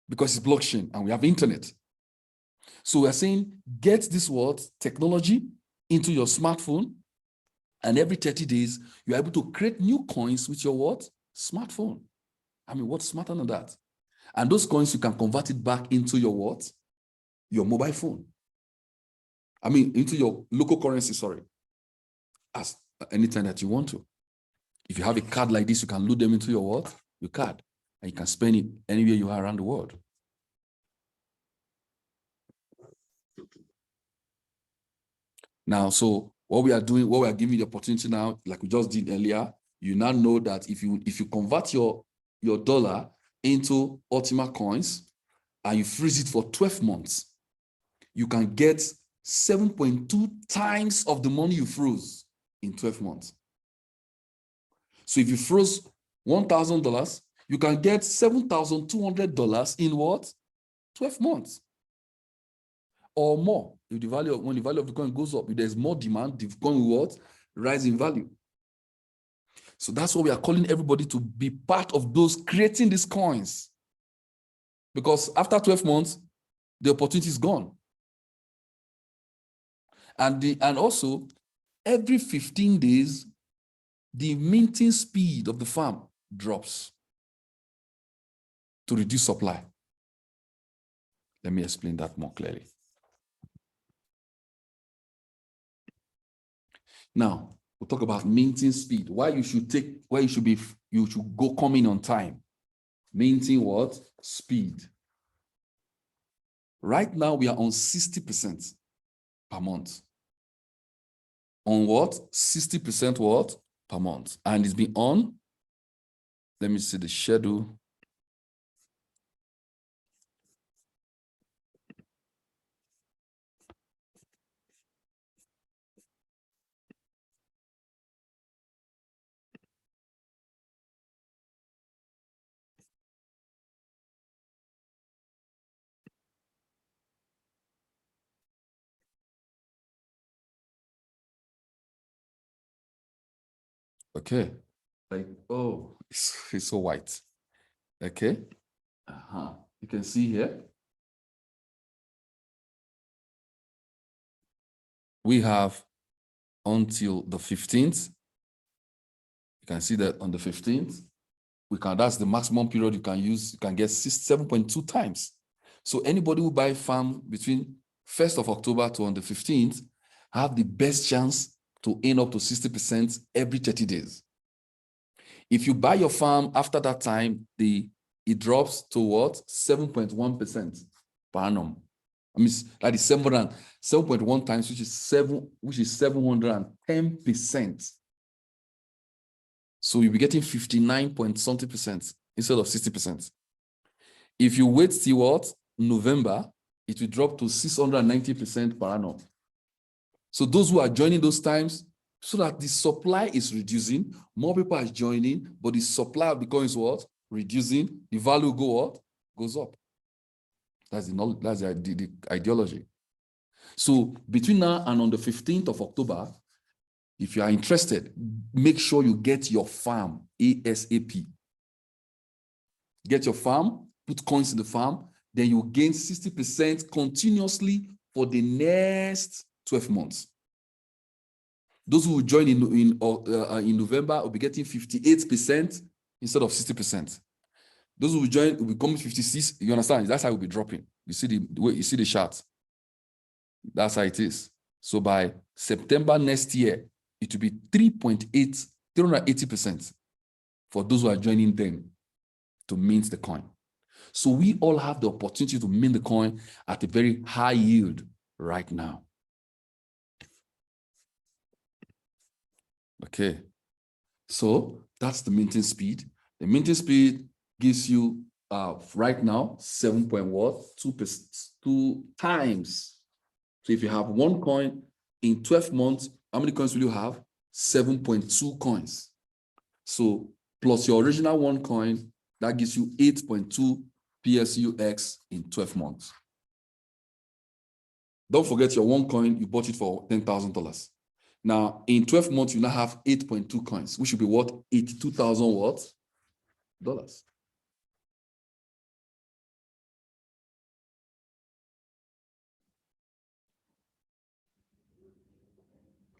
because it's blockchain and we have internet. So we're saying, get this technology into your smartphone, and every 30 days, you're able to create new coins with your smartphone. I mean, what's smarter than that? And those coins, you can convert it back into your your mobile phone. I mean, into your local currency, sorry, as anytime that you want to. If you have a card like this, you can load them into your card, and you can spend it anywhere you are around the world. Now, so what we are doing, what we are giving you the opportunity now, like we just did earlier, you now know that if you convert your dollar into Ultima coins and you freeze it for 12 months, you can get 7.2 times of the money you froze in 12 months. So if you froze $1,000, you can get $7,200 in 12 months or more. If the value when the value of the coin goes up, if there's more demand, the coin will rise in value. So that's what we are calling everybody to be part of those creating these coins. Because after 12 months, the opportunity is gone. And also, every 15 days, the minting speed of the farm drops to reduce supply. Let me explain that more clearly. Now, we'll talk about minting speed. Why you should go come in on time. Minting what? Speed. Right now, we are on 60% per month. On what? 60% what? Per month. And it's been on. Let me see the schedule. Okay. Like, oh, it's so white. Okay. You can see here. We have until the 15th. You can see that on the 15th, that's the maximum period you can use. You can get 7.2 times. So anybody who buy farm between 1st of October to on the 15th have the best chance to earn up to 60% every 30 days. If you buy your farm after that time, it drops to what? 7.1% per annum. I mean, that is 7.1 times, which is 710%. So you'll be getting 59 point something percent instead of 60%. If you wait till what? November, it will drop to 690% per annum. So those who are joining those times, so that the supply is reducing, more people are joining, but the supply of the coins what? Reducing, the value goes up. That's the ideology. So between now and on the 15th of October, if you are interested, make sure you get your farm ASAP. Get your farm, put coins in the farm, then you gain 60% continuously for the next 12 months. Those who will join in November will be getting 58% instead of 60%. Those who will join will become 56. You understand? That's how it will be dropping. You see the way you see the chart. That's how it is. So by September next year, it will be 380% for those who are joining them to mint the coin. So we all have the opportunity to mint the coin at a very high yield right now. Okay, so that's the minting speed. The minting speed gives you right now 7.2 times. So if you have one coin in 12 months, how many coins will you have? 7.2 coins. So plus your original one coin, that gives you 8.2 PLCUX in 12 months. Don't forget your one coin, you bought it for $10,000. Now, in 12 months, you now have 8.2 coins, which will be what? 82,000 what? Dollars.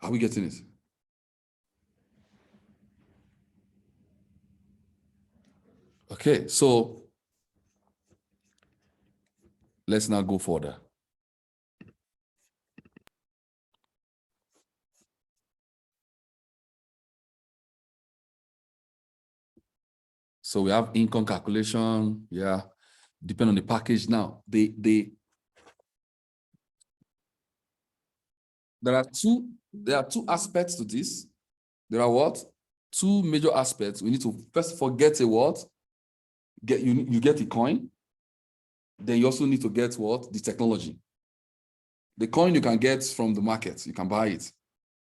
Are we getting it? Okay, so let's now go further. So we have income calculation, yeah, depend on the package. Now, there are two aspects to this. There are what? Two major aspects. We need to first forget a what? You get a coin. Then you also need to get what? The technology. The coin you can get from the market, you can buy it.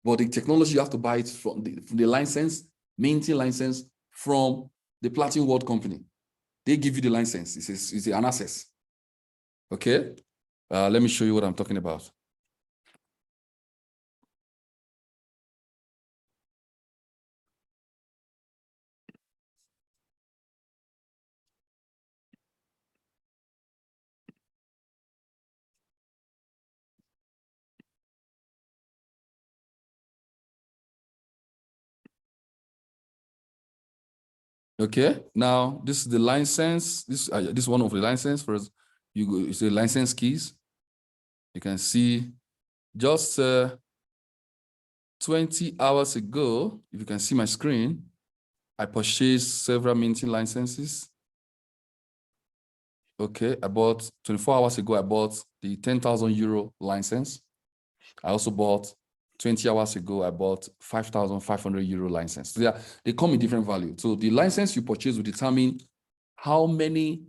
But the technology, you have to buy it from the license, minting license from the Platinum World Company. They give you the license. It's an access. Okay? Let me show you what I'm talking about. Okay, now this is the license. This is one of the license. First, you go. It's the license keys. You can see just 20 hours ago. If you can see my screen, I purchased several minting licenses. Okay, I bought 24 hours ago. I bought the 10,000 euro license. I also bought 20 hours ago. I bought 5,500 euro license. So they come in different value. So the license you purchase will determine how many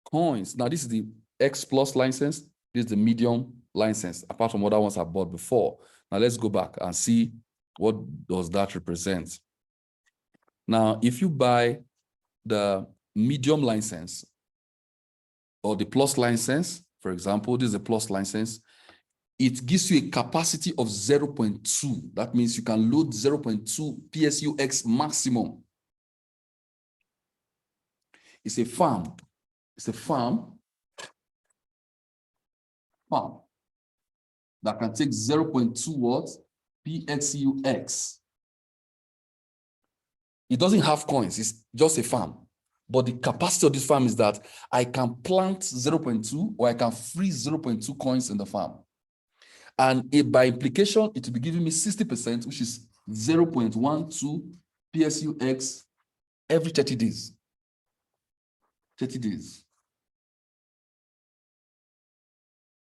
coins. Now this is the X plus license. This is the medium license, apart from other ones I bought before. Now let's go back and see what does that represent. Now, if you buy the medium license or the plus license, for example, this is a plus license, it gives you a capacity of 0.2. That means you can load 0.2 PLCUX maximum. It's a farm. It's a farm that can take 0.2 watts PLCUX. It doesn't have coins. It's just a farm. But the capacity of this farm is that I can plant 0.2 or I can freeze 0.2 coins in the farm. And by implication, it will be giving me 60%, which is 0.12 PLCUX every 30 days. 30 days.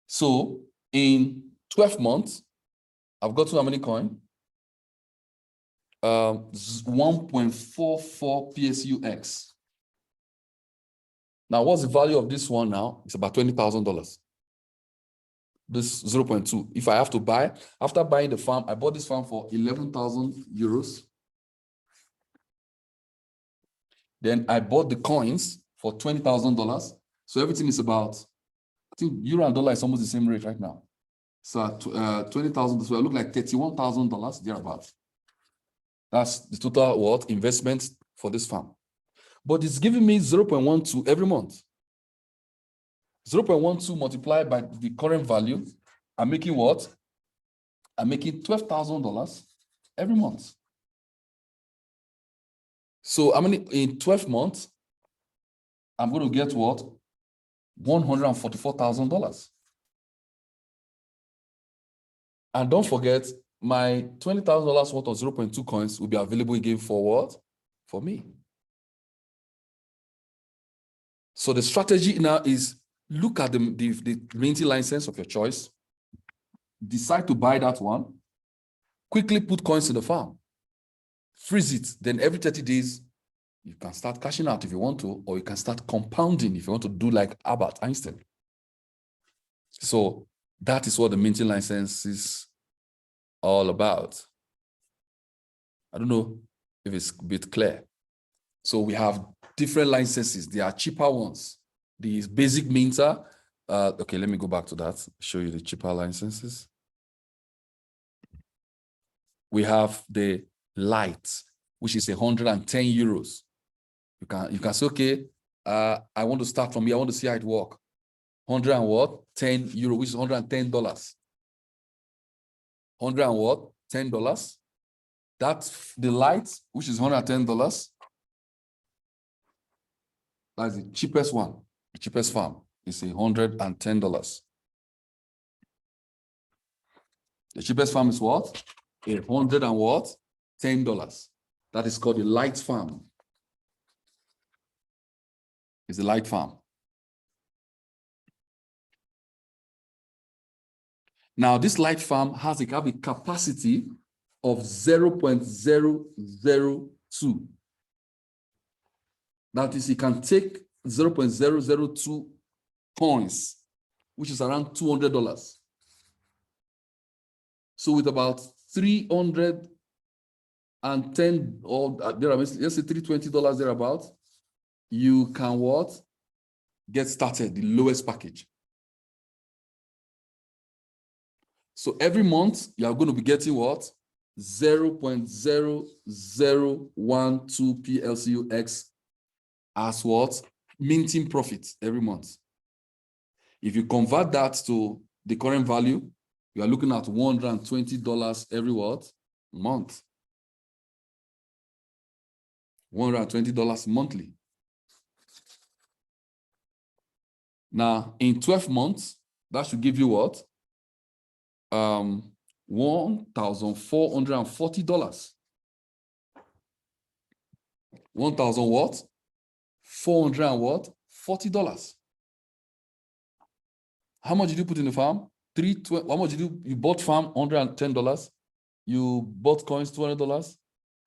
So in 12 months, I've got to how many coins? 1.44 PLCUX. Now, what's the value of this one now? It's about $20,000. This 0.2. If I have to buy, after buying the farm, I bought this farm for 11,000 euros. Then I bought the coins for $20,000. So everything is about, I think euro and dollar is almost the same rate right now. So 20,000, so I look like $31,000 thereabouts. That's the total what investment for this farm. But it's giving me 0.12 every month. 0.12 multiplied by the current value, I'm making what? I'm making $12,000 every month. So how many in 12 months? I'm going to get what? $144,000. And don't forget, my $20,000 worth of 0.2 coins will be available again for what? For me. So the strategy now is look at the minting license of your choice, decide to buy that one, quickly put coins in the farm, freeze it, then every 30 days, you can start cashing out if you want to, or you can start compounding if you want to do like Albert Einstein. So that is what the minting license is all about. I don't know if it's a bit clear. So we have different licenses. There are cheaper ones. The basic minter. Okay, let me go back to that. Show you the cheaper licenses. We have the light, which is 110 euros. You can say, okay, I want to start from here. I want to see how it works. 100 and what? 10 euro, which is $110. 100 and what? $10. That's the light, which is $110. That's the cheapest one. The cheapest farm is $110. The cheapest farm is what? $10. That is called the light farm. It's the light farm. Now, this light farm has a capacity of 0.002. That is, it can take 0.002 coins, which is around $200. So with about 310 or let's say $320 thereabout, you can what? Get started, the lowest package. So every month, you are going to be getting what? 0.0012 PLCUX as what? Minting profit every month. If you convert that to the current value, you are looking at $120 every what? Month. $120 monthly. Now, in 12 months, that should give you what? $1,440. 1,000 what? 400 and what? $40. How much did you put in the farm? How much did you bought farm? $110. You bought coins, $200.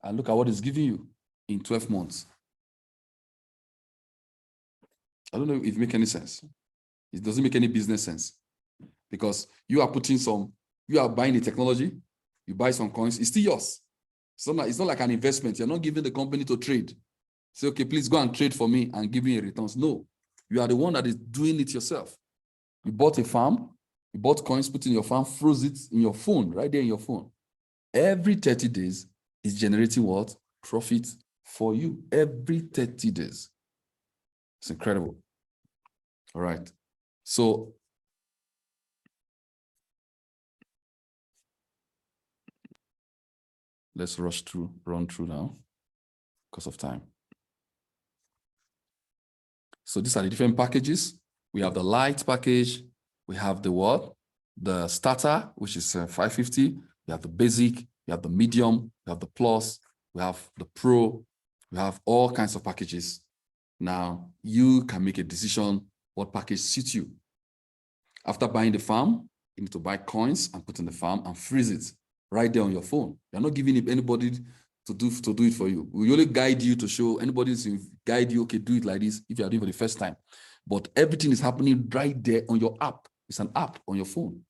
And look at what it's giving you in 12 months. I don't know if it makes any sense. It doesn't make any business sense. Because you are buying the technology, you buy some coins, it's still yours. It's not like an investment. You're not giving the company to trade. Say, okay, please go and trade for me and give me a returns. No, you are the one that is doing it yourself. You bought a farm, you bought coins, put in your farm, froze it in your phone, right there in your phone. Every 30 days is generating what? Profit for you. Every 30 days. It's incredible. All right. So let's run through now because of time. So these are the different packages. We have the light package. We have the what? The starter, which is $550. We have the basic. We have the medium. We have the plus. We have the pro. We have all kinds of packages. Now you can make a decision what package suits you. After buying the farm, you need to buy coins and put in the farm and freeze it right there on your phone. You're not giving it anybody to do it for you. We only guide you to show anybody to guide you, okay, do it like this if you are doing it for the first time. But everything is happening right there on your app. It's an app on your phone.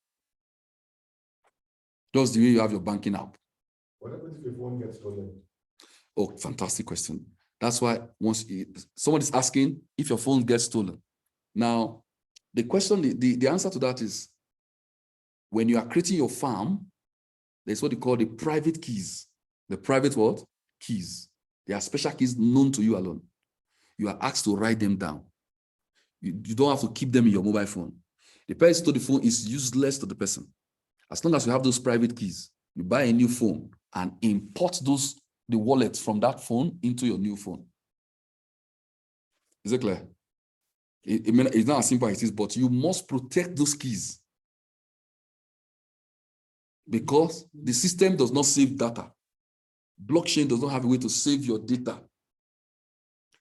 Just the way you have your banking app. What happens if your phone gets stolen? Oh, fantastic question. That's why once somebody's asking if your phone gets stolen. Now, the question, the answer to that is when you are creating your farm, there's what they call the private keys. The private what? Keys. They are special keys known to you alone. You are asked to write them down. You don't have to keep them in your mobile phone. The person to the phone is useless to the person. As long as you have those private keys, you buy a new phone and import the wallet from that phone into your new phone. Is it clear? It's not as simple as it is, but you must protect those keys. Because the system does not save data. Blockchain does not have a way to save your data.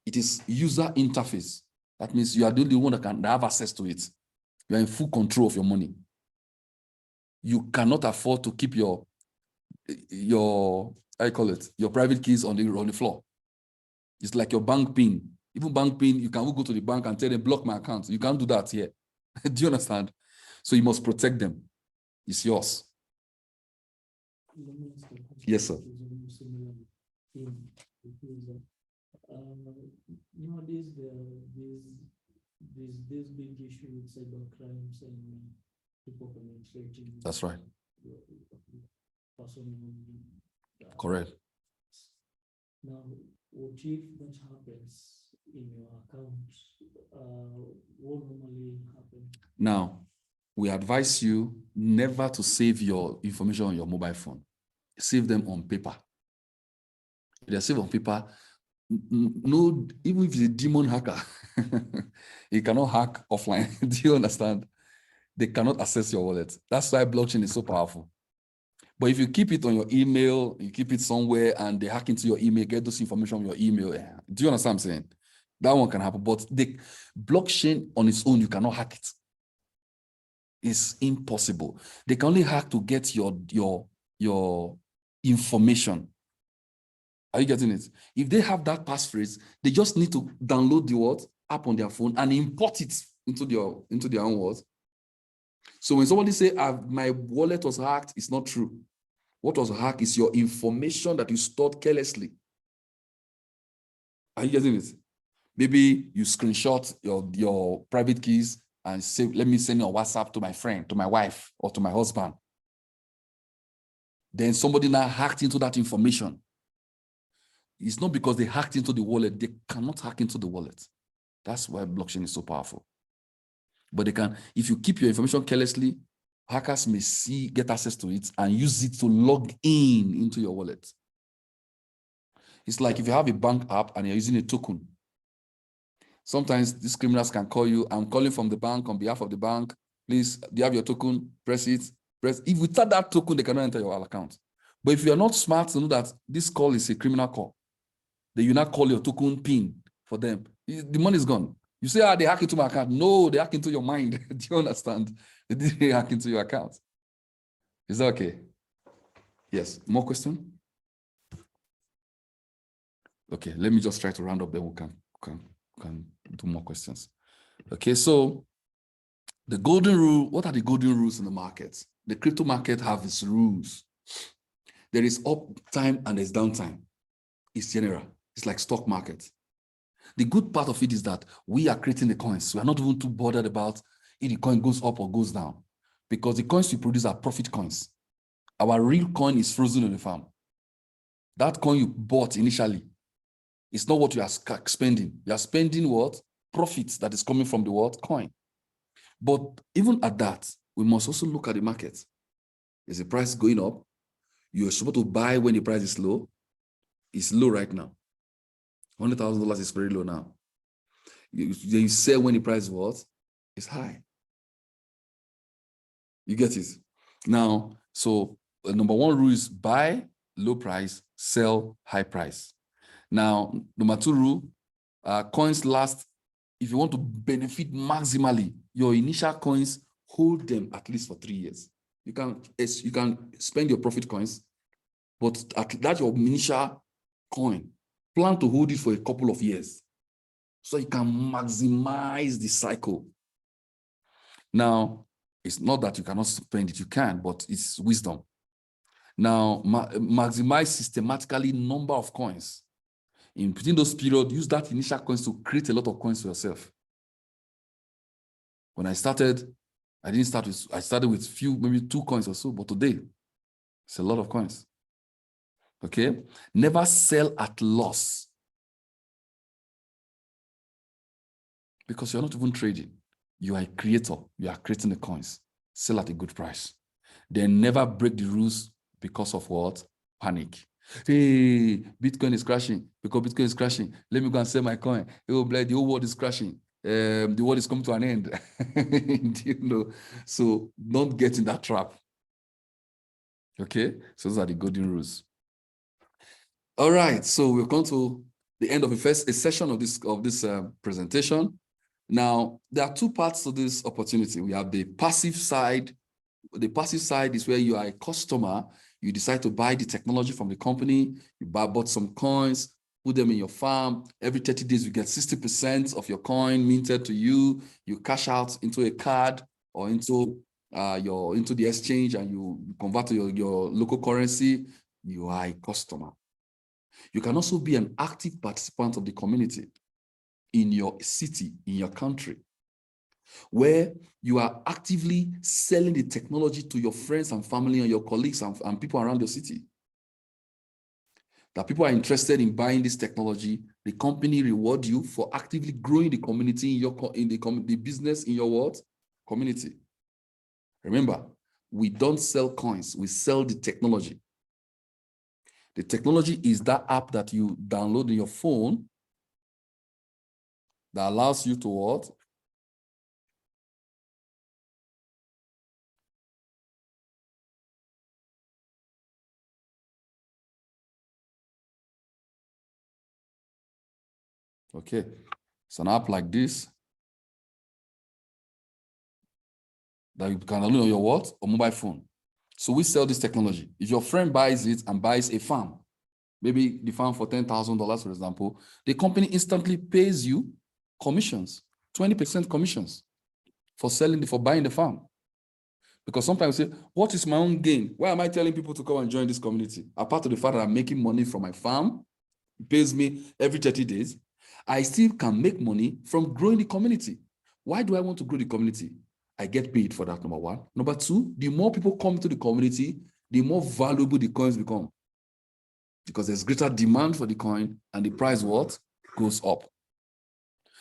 It is user interface. That means you are the only one that can have access to it. You are in full control of your money. You cannot afford to keep your private keys on the floor. It's like your bank PIN. Even bank PIN, you can go to the bank and tell them, block my account. You can't do that here. Do you understand? So you must protect them. It's yours. Yes, sir. Nowadays, there's big issue with cyber crimes and people penetrating. That's right. Personal. Correct. Now, what if that happens in your account? What normally happens? Now, we advise you never to save your information on your mobile phone. save them on paper. If they're saved on paper, no, even if it's a demon hacker, he cannot hack offline. Do you understand? They cannot access your wallet. That's why blockchain is so powerful. But if you keep it on your email, you keep it somewhere and they hack into your email, get those information from your email. Do you understand what I'm saying? That one can happen. But the blockchain on its own, you cannot hack it. It's impossible. They can only hack to get your information. Are you getting it? If they have that passphrase, they just need to download the what app on their phone and import it into their own words. So when somebody say my wallet was hacked, it's not true. What was hacked is your information that you stored carelessly. Are you getting it? Maybe you screenshot your private keys and say, let me send your WhatsApp to my friend, to my wife, or to my husband. Then somebody now hacked into that information. It's not because they hacked into the wallet. They cannot hack into the wallet. That's why blockchain is so powerful. But they can, if you keep your information carelessly, hackers may get access to it and use it to log into your wallet. It's like if you have a bank app and you're using a token. Sometimes these criminals can call you, I'm calling from the bank on behalf of the bank. Please, do you have your token? Press it. If without that token, they cannot enter your account. But if you're not smart to know that this call is a criminal call, then you not call your token PIN for them. The money is gone. You say, they hack into my account. No, they hack into your mind. Do you understand? They didn't hack into your account. Is that okay? Yes. More question? Okay, let me just try to round up, then we can do more questions. Okay, so the golden rule, what are the golden rules in the market? The crypto market have its rules. There is uptime and there's downtime. It's general. It's like stock market. The good part of it is that we are creating the coins. We are not even too bothered about if the coin goes up or goes down, because the coins we produce are profit coins. Our real coin is frozen in the farm. That coin you bought initially, it's not what you are spending. You are spending what? Profits that is coming from the what? Coin. But even at that, we must also look at the market. Is the price going up? You're supposed to buy when the price is low. It's low right now. $100,000 is very low now. You sell when the price was high. You get it? Now, so number one rule is buy low price, sell high price. Now, number two rule, coins last. If you want to benefit maximally, your initial coins, hold them at least for 3 years. You can spend your profit coins, but that's your initial coin. Plan to hold it for a couple of years so you can maximize the cycle. Now, it's not that you cannot spend it, you can, but it's wisdom. Now, maximize systematically number of coins. In between those periods, use that initial coins to create a lot of coins for yourself. When I started, I started with maybe 2 coins or so, but today, it's a lot of coins. Okay? Never sell at loss. Because you're not even trading. You are a creator. You are creating the coins. Sell at a good price. Then never break the rules because of what? Panic. Hey, Bitcoin is crashing. Because Bitcoin is crashing, let me go and sell my coin. Oh, the whole world is crashing. The world is coming to an end. You know, so don't get in that trap. Okay, so those are the golden rules. All right, so we've come to the end of a session of this presentation. Now, there are 2 parts to this opportunity. We have the passive side. The passive side is where you are a customer. You decide to buy the technology from the company. You bought some coins, put them in your farm. Every 30 days, you get 60% of your coin minted to you. You cash out into a card or into the exchange, and you convert to your local currency. You are a customer. You can also be an active participant of the community in your city, in your country, where you are actively selling the technology to your friends and family and your colleagues and people around your city. That people are interested in buying this technology, the company reward you for actively growing the community in the business in your what? Community. Remember, we don't sell coins, we sell the technology. The technology is that app that you download in your phone that allows you to what? Okay, it's an app like this that you can download on your what? Or mobile phone. So we sell this technology. If your friend buys it and buys a farm, maybe the farm for $10,000, for example, the company instantly pays you commissions, 20% commissions for buying the farm. Because sometimes you say, what is my own gain? Why am I telling people to come and join this community? Apart from the fact that I'm making money from my farm, it pays me every 30 days, I still can make money from growing the community. Why do I want to grow the community? I get paid for that, number one. Number two, the more people come to the community, the more valuable the coins become. Because there's greater demand for the coin and the price what? Goes up.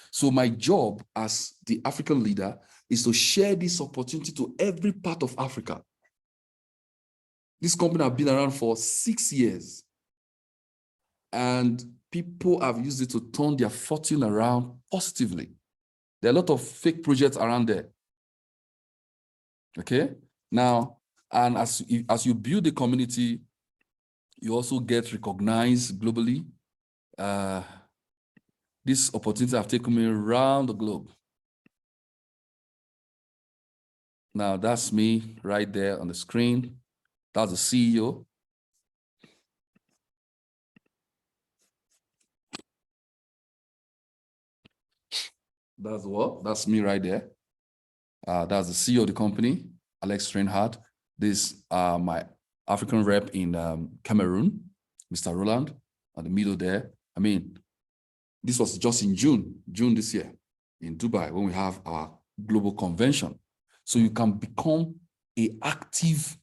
So my job as the African leader is to share this opportunity to every part of Africa. This company has been around for 6 years. And people have used it to turn their fortune around positively. There are a lot of fake projects around there. Okay? Now, and as you build the community, you also get recognized globally. This opportunity have taken me around the globe. Now, that's me right there on the screen. That's the CEO. That's what? That's me right there. That's the CEO of the company, Alex Reinhardt. This my African rep in Cameroon, Mr. Roland, at the middle there. I mean, this was just in June this year in Dubai when we have our global convention. So you can become an active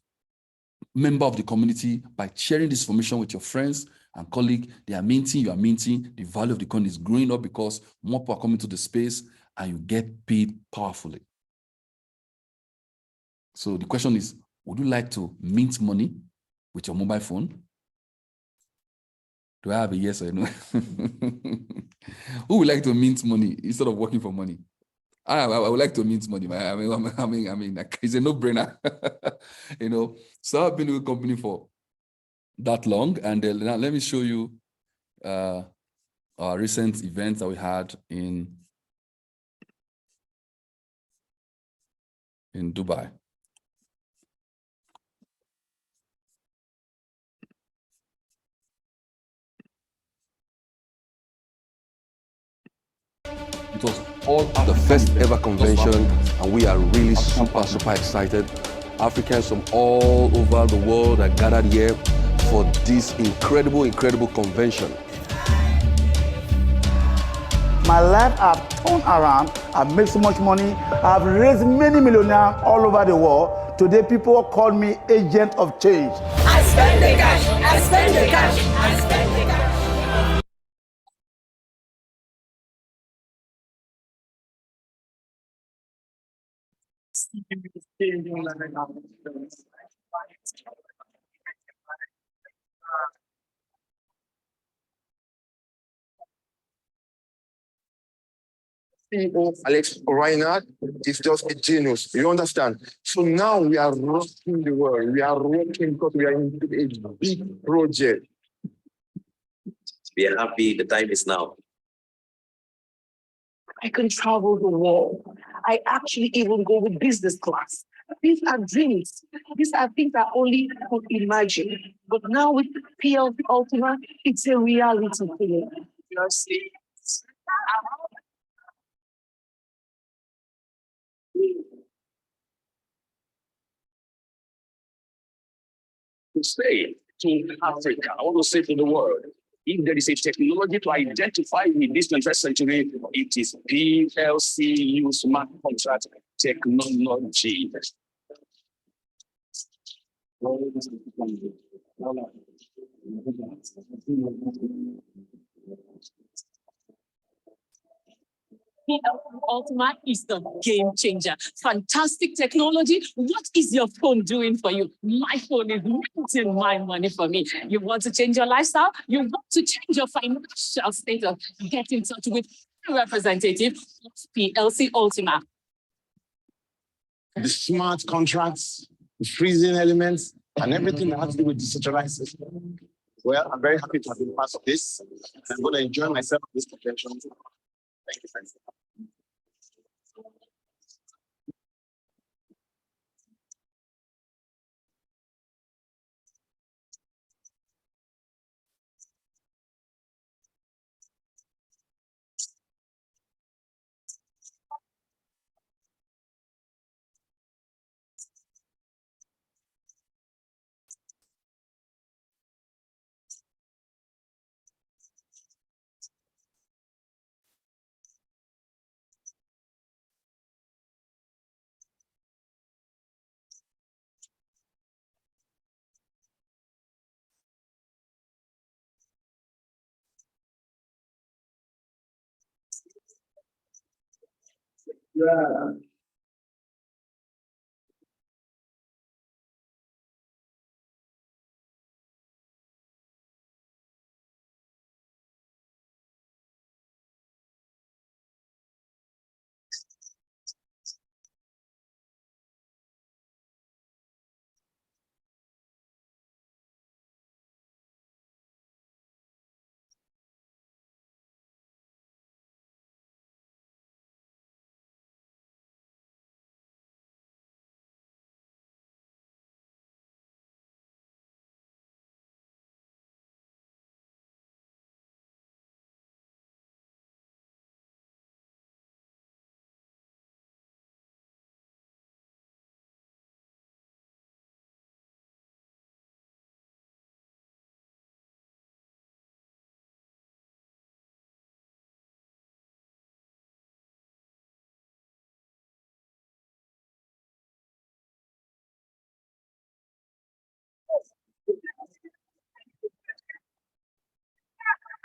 member of the community by sharing this information with your friends and colleagues. They are minting, you are minting. The value of the coin is growing up because more people are coming to the space and you get paid powerfully. So the question is, would you like to mint money with your mobile phone? Do I have a yes or a no? Who would like to mint money instead of working for money? I would like to mint money. I mean, it's a no-brainer. You know, so I've been with the company for that long, and now let me show you our recent events that we had in Dubai. It was all the first ever convention, and we are really super excited. Africans from all over the world are gathered here for this incredible convention. My life have turned around. I've made so much money. I've raised many millionaires all over the world. Today, people call me agent of change. I spend the cash. I spend the cash. I spend the cash. Alex Reinhardt is just a genius. You understand? So now we are rocking the world. We are rocking because we are in a big project. We are happy. The time is now. I can travel the world. I actually even go with business class. These are dreams. These are things I only could imagine. But now with PLC Ultima, it's a reality for me. You see? To say to Africa, I want to say to the world, if there is a technology to identify in this 21st century, it is PLCU smart contract technology. Ultima is the game changer. Fantastic technology. What is your phone doing for you? My phone is making my money for me. You want to change your lifestyle? You want to change your financial status? Get in touch with a representative of PLC Ultima. The smart contracts, the freezing elements, and everything that has to do with decentralized system. Well, I'm very happy to have been part of this. I'm going to enjoy myself in this convention. Thank you, friends. Yeah.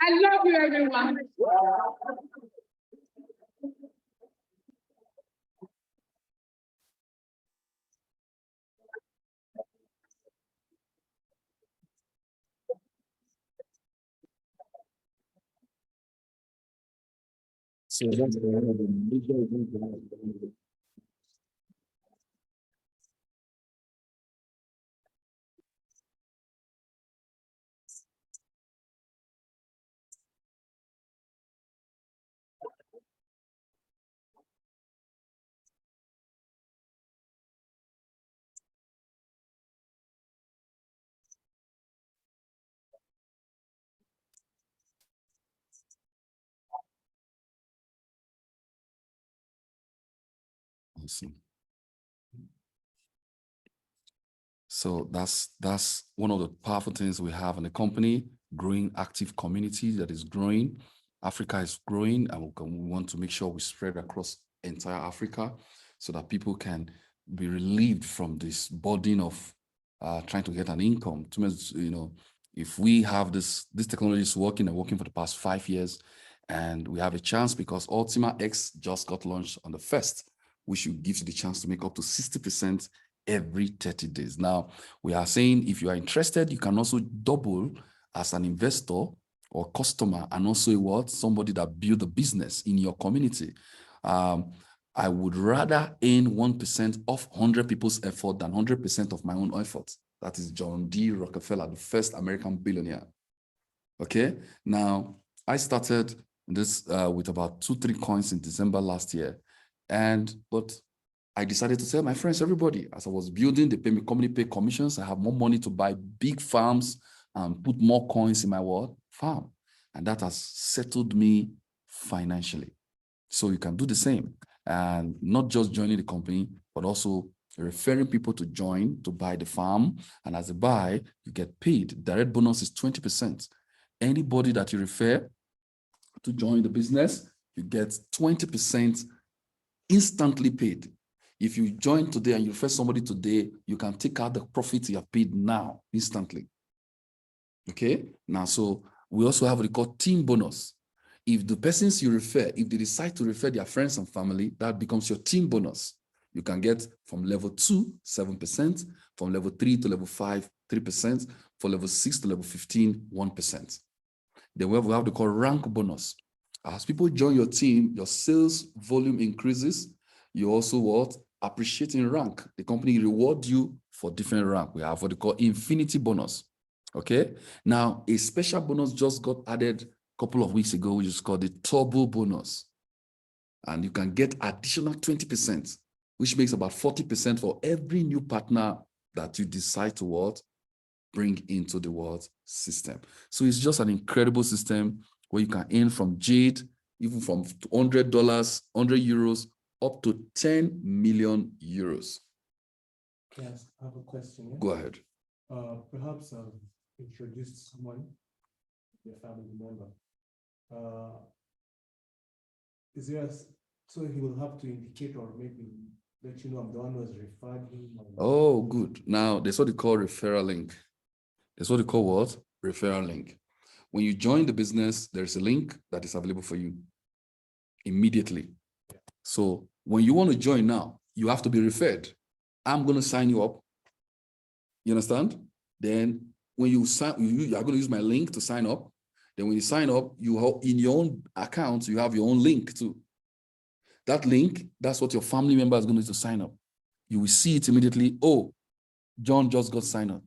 I love you, everyone. Awesome. So that's one of the powerful things we have in the company, growing active community that is growing. Africa is growing, and we want to make sure we spread across entire Africa so that people can be relieved from this burden of trying to get an income. You know, if we have this technology is working and working for the past 5 years, and we have a chance because Ultima X just got launched on the 1st, which will give you the chance to make up to 60% every 30 days. Now, we are saying if you are interested, you can also double as an investor or customer, and also somebody that build a business in your community. I would rather earn 1% of 100 people's effort than 100% of my own effort. That is John D. Rockefeller, the first American billionaire. Okay, now I started this with about 2-3 coins in December last year, but I decided to tell my friends, everybody, as I was building, they pay me, company pay commissions. I have more money to buy big farms and put more coins in my farm. And that has settled me financially. So you can do the same, and not just joining the company, but also referring people to join to buy the farm. And as a buy, you get paid. Direct bonus is 20%. Anybody that you refer to join the business, you get 20% instantly paid. If you join today and you refer somebody today, you can take out the profit you have paid now, instantly. Okay? Now, so we also have what we call team bonus. If the persons you refer, if they decide to refer their friends and family, that becomes your team bonus. You can get from level 2, 7%, from level 3 to level 5, 3%, from level 6 to level 15, 1%. Then we have the call rank bonus. As people join your team, your sales volume increases. You also what? Appreciate in rank. The company reward you for different rank. We have what they call infinity bonus. Okay. Now, a special bonus just got added a couple of weeks ago, which is called the turbo bonus. And you can get additional 20%, which makes about 40% for every new partner that you decide to what? Bring into the world system. So it's just an incredible system where you can earn from Jade, even from $100, 100 euros, up to 10 million euros. Yes, I have a question. Yeah? Go ahead. Perhaps introduce someone, your family member. Is there so he will have to indicate or maybe let you know I'm the one who has referred him? Oh, good. Now, that's what they call referral link. That's what they call what? Referral link. When you join the business, there's a link that is available for you immediately. So when you want to join now, you have to be referred. I'm going to sign you up. You understand? Then when you sign, you are going to use my link to sign up. Then when you sign up, you have in your own account, you have your own link too. That link, that's what your family member is going to use to sign up. You will see it immediately. Oh, John just got signed up.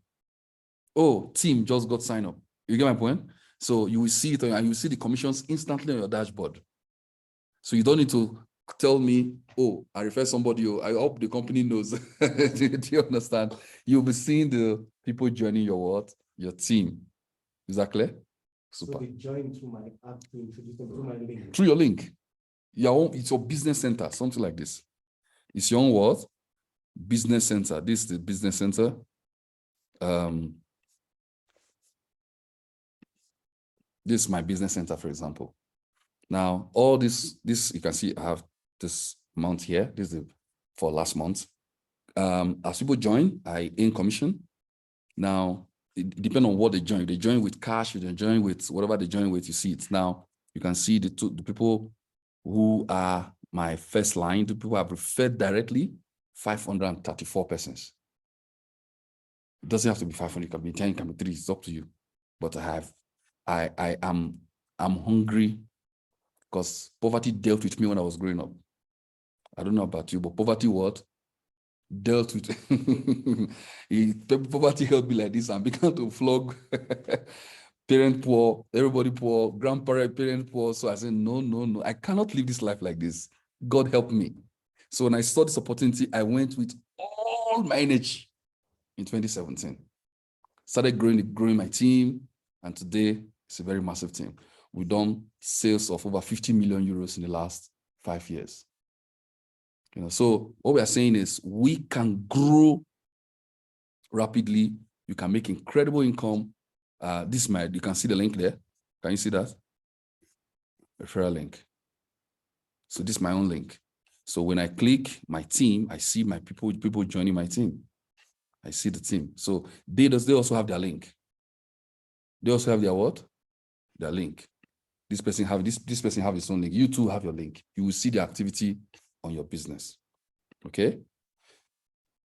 Oh, Tim just got signed up. You get my point? So you will see it and you will see the commissions instantly on your dashboard. So you don't need to tell me, oh, I refer somebody, I hope the company knows. Do you understand? You'll be seeing the people joining your what? Your team. Is that clear? Super. So they join through my app to introduce them through my link. Through your link. It's your business center, something like this. It's your own what? Business center. This is the business center. This is my business center, for example. Now, all this you can see, I have this month here. This is for last month. As people join, I earn commission. Now, it depends on what they join. If they join with cash, if they join with whatever they join with, you see it. Now, you can see the people who are my first line, the people who have referred directly, 534 persons. It doesn't have to be 500, it can be 10, it can be 3, it's up to you. But I'm hungry because poverty dealt with me when I was growing up. I don't know about you, but poverty what? Dealt with. Poverty helped me like this and began to flog parent poor, everybody poor, grandparent, parent poor. So I said, no, I cannot live this life like this. God help me. So when I saw this opportunity, I went with all my energy in 2017. Started growing my team, and today it's a very massive team. We've done sales of over 50 million euros in the last 5 years. So what we are saying is we can grow rapidly. You can make incredible income. You can see the link there. Can you see that? Referral link. So this is my own link. So when I click my team, I see my people joining my team. I see the team. So they also have their link. They also have their what? Their link. This person have his own link. You too have your link. You will see the activity on your business. Okay.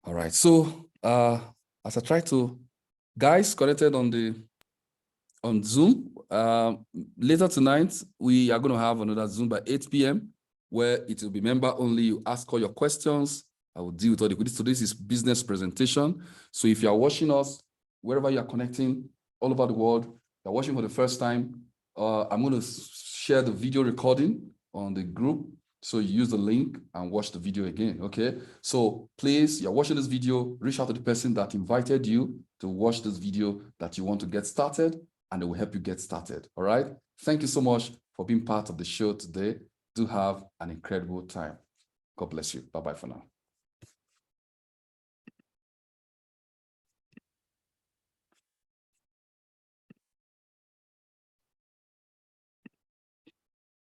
All right. So as I try to, guys connected on Zoom, later tonight we are going to have another Zoom by 8 p.m. where it will be member only. You ask all your questions. I will deal with all the questions. So this is business presentation. So if you are watching us wherever you are connecting all over the world, you're watching for the first time, I'm going to share the video recording on the group. So you use the link and watch the video again, okay? So please, you're watching this video, reach out to the person that invited you to watch this video that you want to get started, and they will help you get started, all right? Thank you so much for being part of the show today. Do have an incredible time. God bless you. Bye-bye for now.